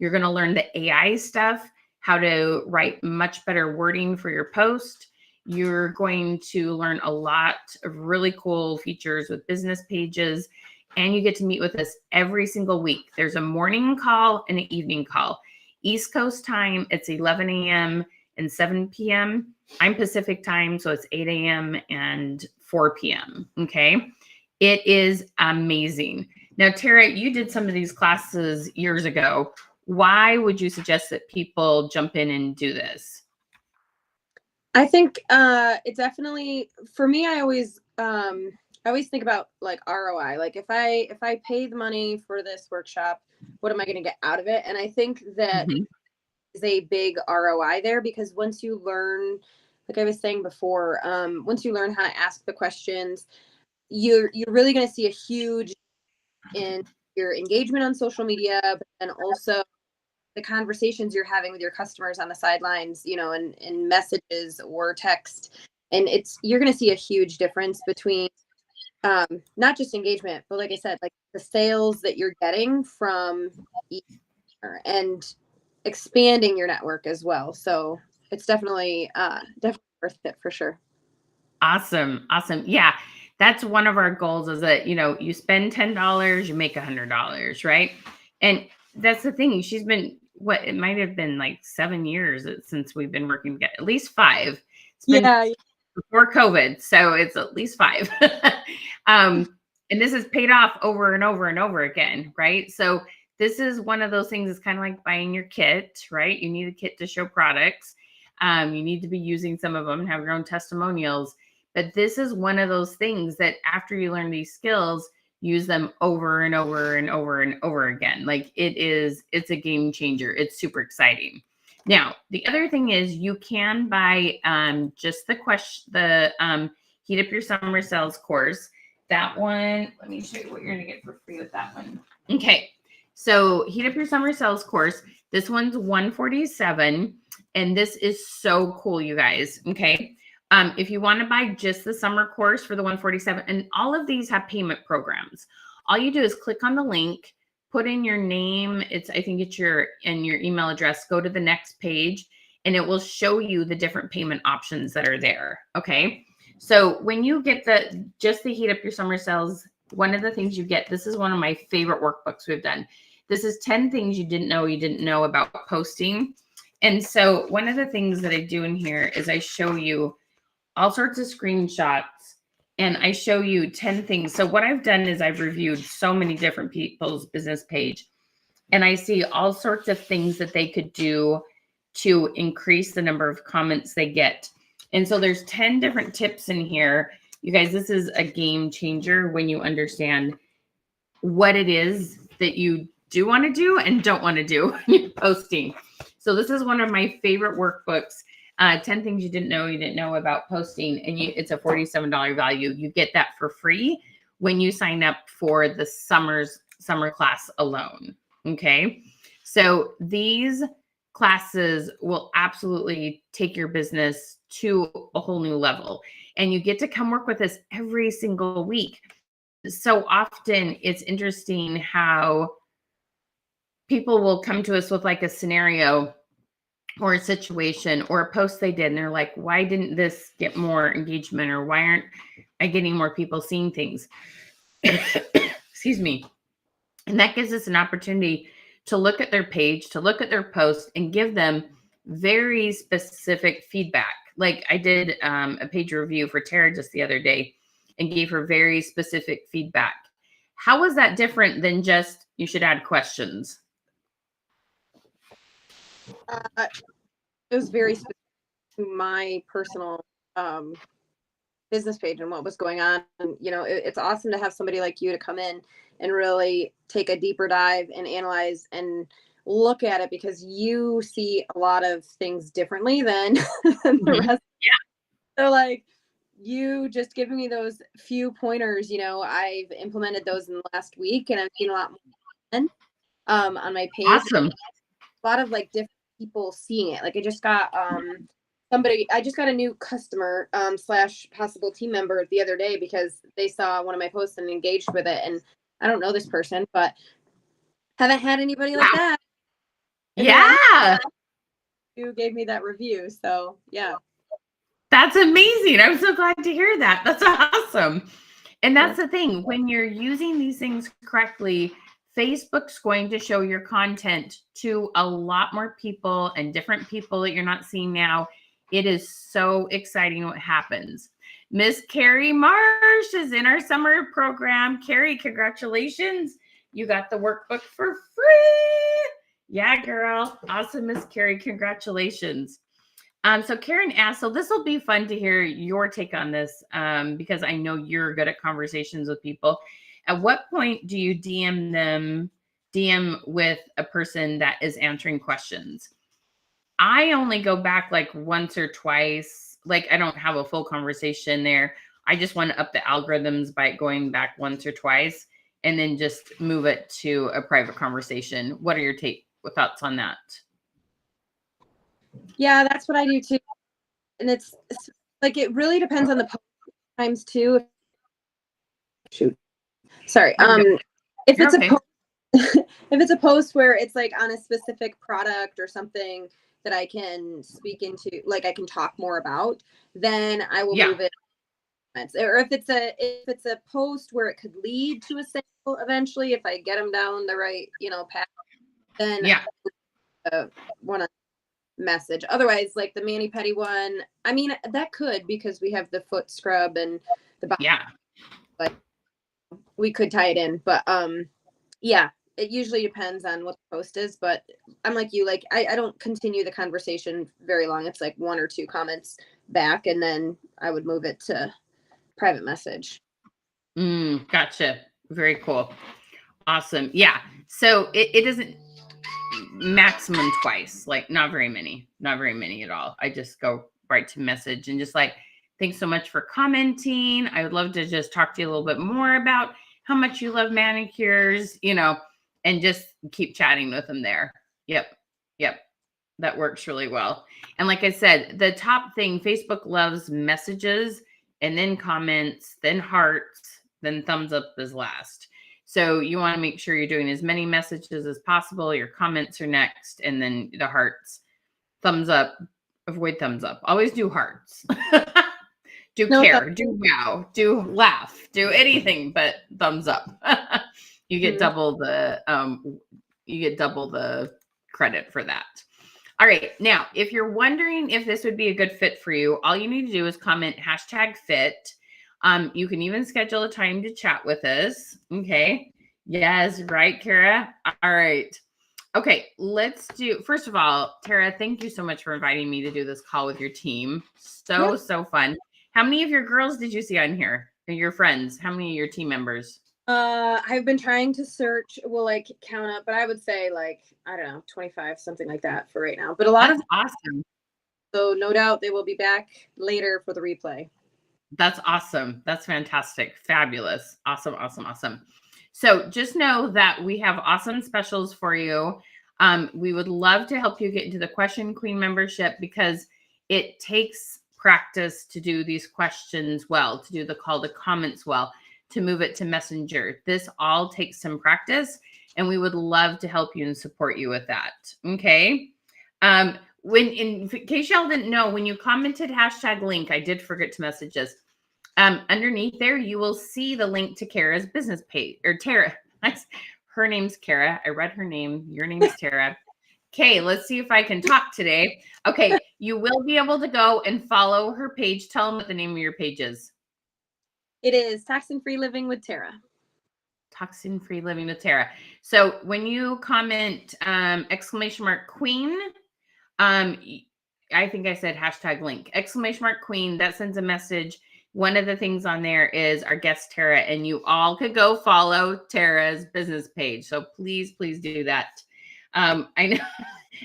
You're going to learn the AI stuff, how to write much better wording for your post. You're going to learn a lot of really cool features with business pages. And you get to meet with us every single week. There's a morning call and an evening call. East Coast time, it's 11 a.m. and 7 p.m. I'm Pacific time, so it's 8 a.m. and 4 p.m. Okay. It is amazing. Now, Tara, you did some of these classes years ago. Why would you suggest that people jump in and do this? I think it definitely, for me, I always think about like ROI. Like if I pay the money for this workshop, what am I going to get out of it? And I think that is a big ROI there, because once you learn, like I was saying before, once you learn how to ask the questions, you're really going to see a huge in your engagement on social media, but then also the conversations you're having with your customers on the sidelines, you know, in messages or text. And you're going to see a huge difference between not just engagement, but like I said, like the sales that you're getting from each other and expanding your network as well. So it's definitely worth it for sure. Awesome. Awesome. Yeah. That's one of our goals is that, you spend $10, you make $100, right? And that's the thing. She's been, it might have been like 7 years since we've been working together, at least 5. It's been before COVID. So it's at least 5. And this has paid off over and over and over again, right? So this is one of those things. It's kind of like buying your kit, right? You need a kit to show products. You need to be using some of them, have your own testimonials. But this is one of those things that after you learn these skills, use them over and over and over and over again. Like it's a game changer. It's super exciting. Now, the other thing is you can buy just the Heat Up Your Summer Sales course. That one, let me show you what you're going to get for free with that one. Okay. So Heat Up Your Summer Sales course. This one's $147. And this is so cool, you guys. Okay. If you want to buy just the summer course for the $147, and all of these have payment programs, all you do is click on the link, put in your name. I think it's your email address, go to the next page, and it will show you the different payment options that are there. Okay. So when you get just the Heat Up Your Summer Sales, one of the things you get, this is one of my favorite workbooks we've done. This is 10 things you didn't know about posting. And so one of the things that I do in here is I show you all sorts of screenshots and I show you 10 things. So what I've done is I've reviewed so many different people's business page and I see all sorts of things that they could do to increase the number of comments they get. And so there's 10 different tips in here. You guys, this is a game changer when you understand what it is that you do want to do and don't want to do when you're posting. So this is one of my favorite workbooks, 10 things you didn't know about posting. And it's a $47 value. You get that for free when you sign up for the summer class alone. Okay. So these classes will absolutely take your business to a whole new level. And you get to come work with us every single week. So often it's interesting how people will come to us with like a scenario or a situation or a post they did. And they're like, why didn't this get more engagement? Or why aren't I getting more people seeing things? Excuse me. And that gives us an opportunity to look at their page, to look at their post and give them very specific feedback. Like I did a page review for Tara just the other day and gave her very specific feedback. How was that different than just, you should add questions? It was very specific to my personal business page and what was going on. And, you know, it's awesome to have somebody like you to come in and really take a deeper dive and analyze and look at it, because you see a lot of things differently than the rest. Yeah. So like, you just giving me those few pointers, you know, I've implemented those in the last week and I've seen a lot more on my page. Awesome. A lot of like different people seeing it. Like I just got I just got a new customer / possible team member the other day because they saw one of my posts and engaged with it. And I don't know this person, but haven't had anybody like that. And yeah. You gave me that review. So yeah. That's amazing. I'm so glad to hear that. That's awesome. And that's the thing. When you're using these things correctly, Facebook's going to show your content to a lot more people and different people that you're not seeing now. It is so exciting what happens. Miss Carrie Marsh is in our summer program. Carrie, congratulations. You got the workbook for free. Yeah, girl. Awesome, Miss Carrie. Congratulations. So Karen asked, so this will be fun to hear your take on this because I know you're good at conversations with people. At what point do you DM with a person that is answering questions? I only go back like once or twice. Like I don't have a full conversation there. I just want to up the algorithms by going back once or twice and then just move it to a private conversation. What are your thoughts on that? Yeah, that's what I do too. And it's like, it really depends on the post times too. Shoot. Sorry. If it's okay. If it's a post where it's like on a specific product or something that I can speak into, like I can talk more about, then I will move it. Or if it's a post where it could lead to a sale eventually, if I get them down the right, path, then I want to message. Otherwise, like the mani-pedi one, I mean, that could, because we have the foot scrub and the body, but we could tie it in. But it usually depends on what the post is. But I'm like you, like I don't continue the conversation very long. It's like 1 or 2 comments back, and then I would move it to private message. Gotcha. Very cool. Awesome. Yeah. So it doesn't maximum twice, like not very many at all. I just go right to message and just like, thanks so much for commenting. I would love to just talk to you a little bit more about how much you love manicures, and just keep chatting with them there. Yep. That works really well. And like I said, the top thing, Facebook loves messages and then comments, then hearts, then thumbs up is last. So you want to make sure you're doing as many messages as possible. Your comments are next, and then the hearts. Thumbs up. Avoid thumbs up. Always do hearts. Do wow, do laugh, do anything but thumbs up. You get double the you get double the credit for that. All right. Now, if you're wondering if this would be a good fit for you, all you need to do is comment #fit. You can even schedule a time to chat with us. Okay. Yes. Right, Kara. All right. Okay. Let's do, first of all, Tara, thank you so much for inviting me to do this call with your team. So fun. How many of your girls did you see on here? Your friends? How many of your team members? I've been trying to search, like count up, but I would say like, I don't know, 25, something like that for right now. But a lot That's awesome. So no doubt they will be back later for the replay. That's awesome. That's fantastic. Fabulous. Awesome. So just know that we have awesome specials for you. We would love to help you get into the Question Queen membership because it takes practice to do these questions well, to do the call to comments well, to move it to Messenger. This all takes some practice, and we would love to help you and support you with that. Okay. In case y'all didn't know, when you commented #link, I did forget to message us. Underneath there, you will see the link to Kara's business page, or Tara. Her name's Kara. I read her name. Your name's Tara. Okay, let's see if I can talk today. Okay, you will be able to go and follow her page. Tell them what the name of your page is. It is Toxin-Free Living with Tara. Toxin-Free Living with Tara. So when you comment !Queen, I think I said #link, !Queen, that sends a message. One of the things on there is our guest Tara, and you all could go follow Tara's business page. So please do that. I know.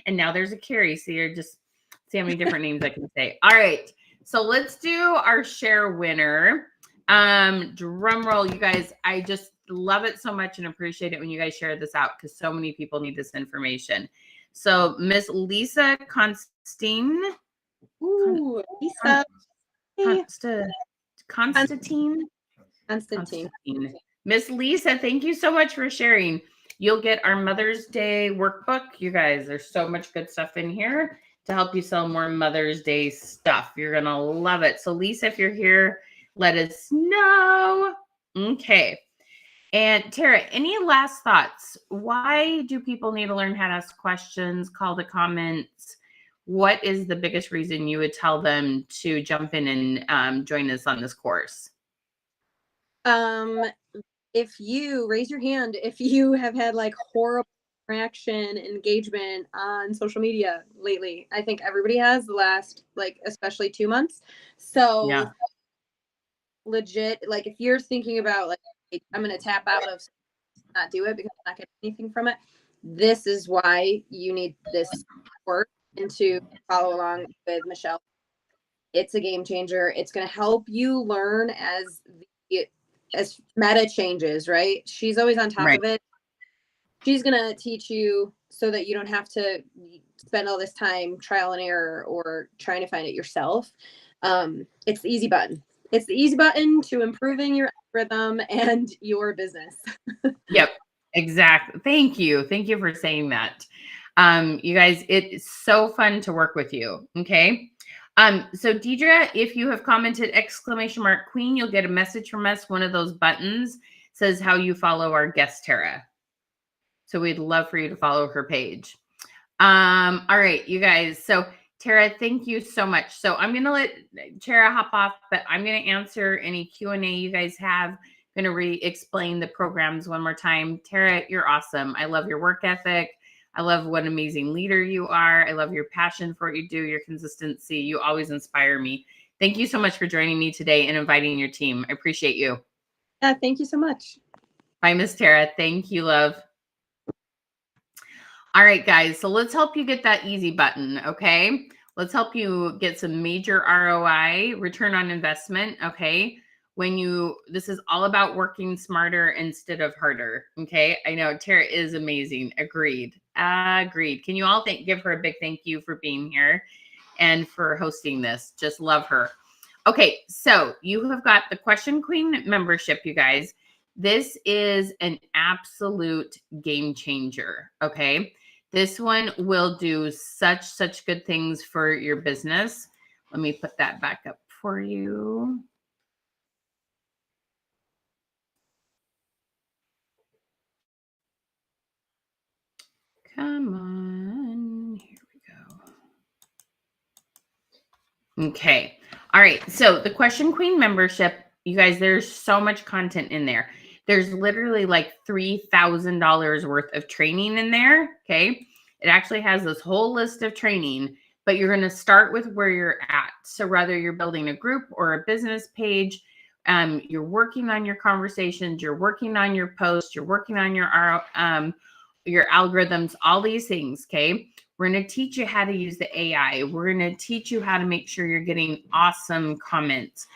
And now there's a Carrie. So you're just see how many different names I can say. All right. So let's do our share winner. Drum roll, you guys. I just love it so much and appreciate it when you guys share this out because so many people need this information. So Miss Lisa Constantine. Ooh, Lisa. Constantine. Miss Lisa, thank you so much for sharing. You'll get our Mother's Day workbook. You guys, there's so much good stuff in here to help you sell more Mother's Day stuff. You're going to love it. So Lisa, if you're here, let us know. Okay. And Tara, any last thoughts? Why do people need to learn how to ask questions, call to comments? What is the biggest reason you would tell them to jump in and join us on this course? If you raise your hand, if you have had like horrible interaction, engagement on social media lately, I think everybody has the last, like, especially 2 months. So yeah. Legit, like if you're thinking about like, I'm going to tap out of not do it because I'm not getting anything from it. This is why you need this work and to follow along with Michelle. It's a game changer. It's going to help you learn as meta changes, right? She's always on top of it. She's going to teach you so that you don't have to spend all this time trial and error or trying to find it yourself. It's the easy button. It's the easy button to improving your algorithm and your business. Yep, exactly. Thank you. Thank you for saying that. You guys, it's so fun to work with you. Okay. So Deidre, if you have commented !Queen, you'll get a message from us. One of those buttons says how you follow our guest Tara. So we'd love for you to follow her page. All right, you guys. So Tara, thank you so much. So I'm going to let Tara hop off, but I'm going to answer any Q&A you guys have. I'm going to re-explain the programs one more time. Tara, you're awesome. I love your work ethic. I love what an amazing leader you are. I love your passion for what you do, your consistency. You always inspire me. Thank you so much for joining me today and inviting your team. I appreciate you. Yeah, thank you so much. Bye, Miss Tara. Thank you, love. All right, guys. So let's help you get that easy button, okay? Let's help you get some major ROI, return on investment, okay? This is all about working smarter instead of harder, okay? I know Tara is amazing. Agreed. Agreed. Can you all give her a big thank you for being here and for hosting this? Just love her. Okay, so you have got the Question Queen membership, you guys. This is an absolute game changer, okay? This one will do such good things for your business. Let me put that back up for you. Come on. Here we go. Okay. All right. So the Question Queen membership, you guys, there's so much content in there. There's literally like $3,000 worth of training in there. Okay. It actually has this whole list of training, but you're going to start with where you're at. So whether you're building a group or a business page, you're working on your conversations, you're working on your posts, you're working on your algorithms, all these things. Okay. We're going to teach you how to use the AI. We're going to teach you how to make sure you're getting awesome comments.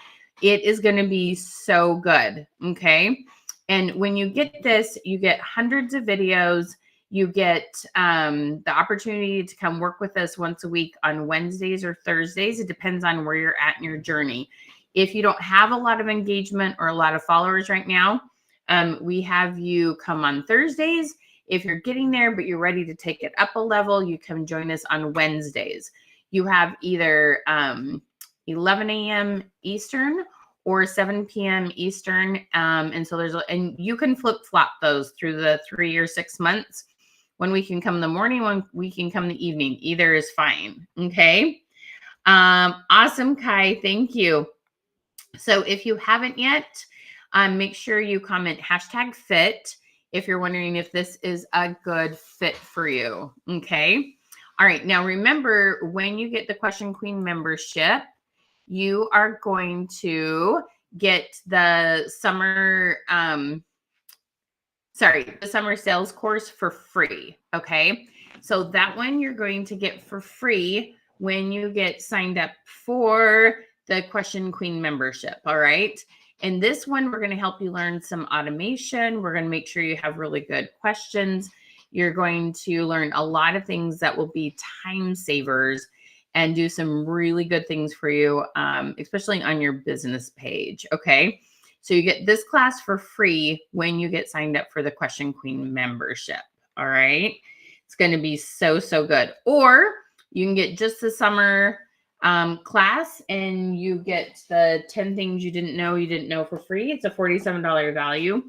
It is going to be so good. Okay. And when you get this, you get hundreds of videos. You get the opportunity to come work with us once a week on Wednesdays or Thursdays. It depends on where you're at in your journey. If you don't have a lot of engagement or a lot of followers right now, we have you come on Thursdays. If you're getting there, but you're ready to take it up a level, you come join us on Wednesdays. You have either 11 a.m. Eastern or 7 p.m. Eastern. And so and you can flip flop those through the 3 or 6 months. One week can come in the morning, one week can come in the evening. Either is fine. Okay. Awesome, Kai. Thank you. So if you haven't yet, make sure you comment #fit if you're wondering if this is a good fit for you. Okay. All right. Now, remember, when you get the Question Queen membership, you are going to get the summer sales course for free. Okay. So that one you're going to get for free when you get signed up for the Question Queen membership. All right. And this one, we're going to help you learn some automation. We're going to make sure you have really good questions. You're going to learn a lot of things that will be time savers and do some really good things for you, especially on your business page. Okay. So you get this class for free when you get signed up for the Question Queen membership. All right. It's going to be so, so good. Or you can get just the summer class and you get the 10 things you didn't know for free. It's a $47 value.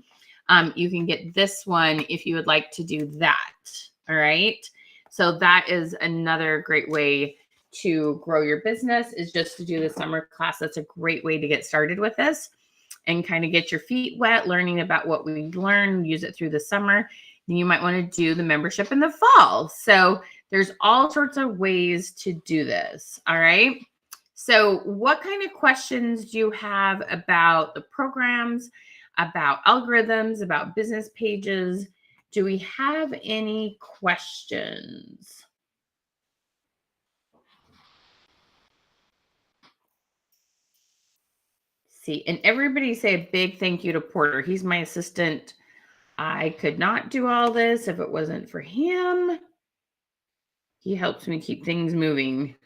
You can get this one if you would like to do that. All right. So that is another great way to grow your business, is just to do the summer class. That's a great way to get started with this and kind of get your feet wet, learning about what we learn, use it through the summer. Then you might want to do the membership in the fall. So there's all sorts of ways to do this. All right. So what kind of questions do you have about the programs, about algorithms, about business pages? Do we have any questions? See, and everybody say a big thank you to Porter. He's my assistant. I could not do all this if it wasn't for him. He helps me keep things moving.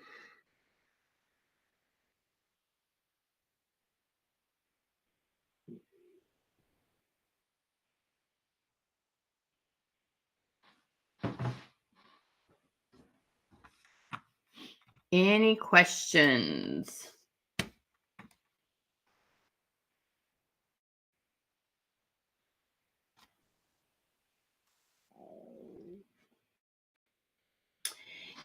Any questions?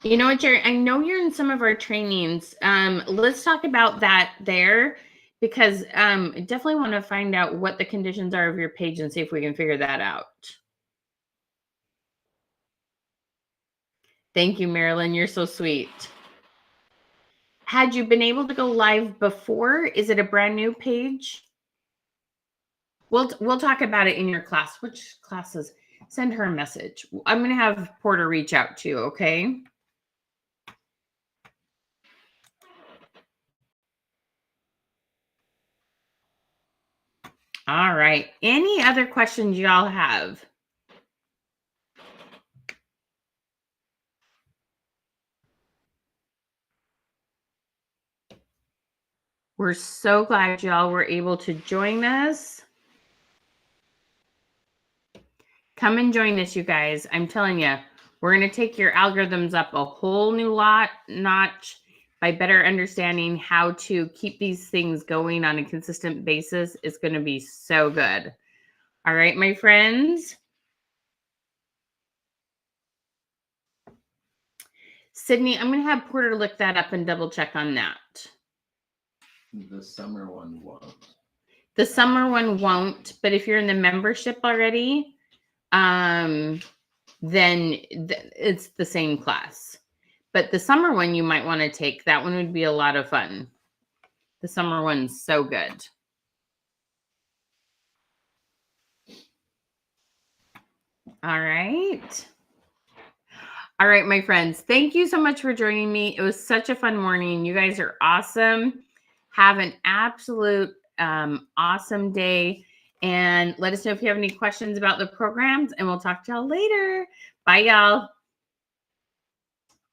You know what, Jerry? I know you're in some of our trainings. Let's talk about that there, because I definitely want to find out what the conditions are of your page and see if we can figure that out. Thank you, Marilyn. You're so sweet. Had you been able to go live before? Is it a brand new page? We'll talk about it in your class. Which classes? Send her a message. I'm going to have Porter reach out to you, okay? All right. Any other questions y'all have? We're so glad y'all were able to join us. Come and join us, you guys. I'm telling you, we're going to take your algorithms up a whole new notch by better understanding how to keep these things going on a consistent basis. It's going to be so good. All right, my friends. Sydney, I'm going to have Porter look that up and double check on that. The summer one won't. The summer one won't, but if you're in the membership already, then it's the same class. But the summer one you might want to take. That one would be a lot of fun. The summer one's so good. All right. All right, my friends. Thank you so much for joining me. It was such a fun morning. You guys are awesome. Have an absolute awesome day. And let us know if you have any questions about the programs, and we'll talk to y'all later. Bye, y'all.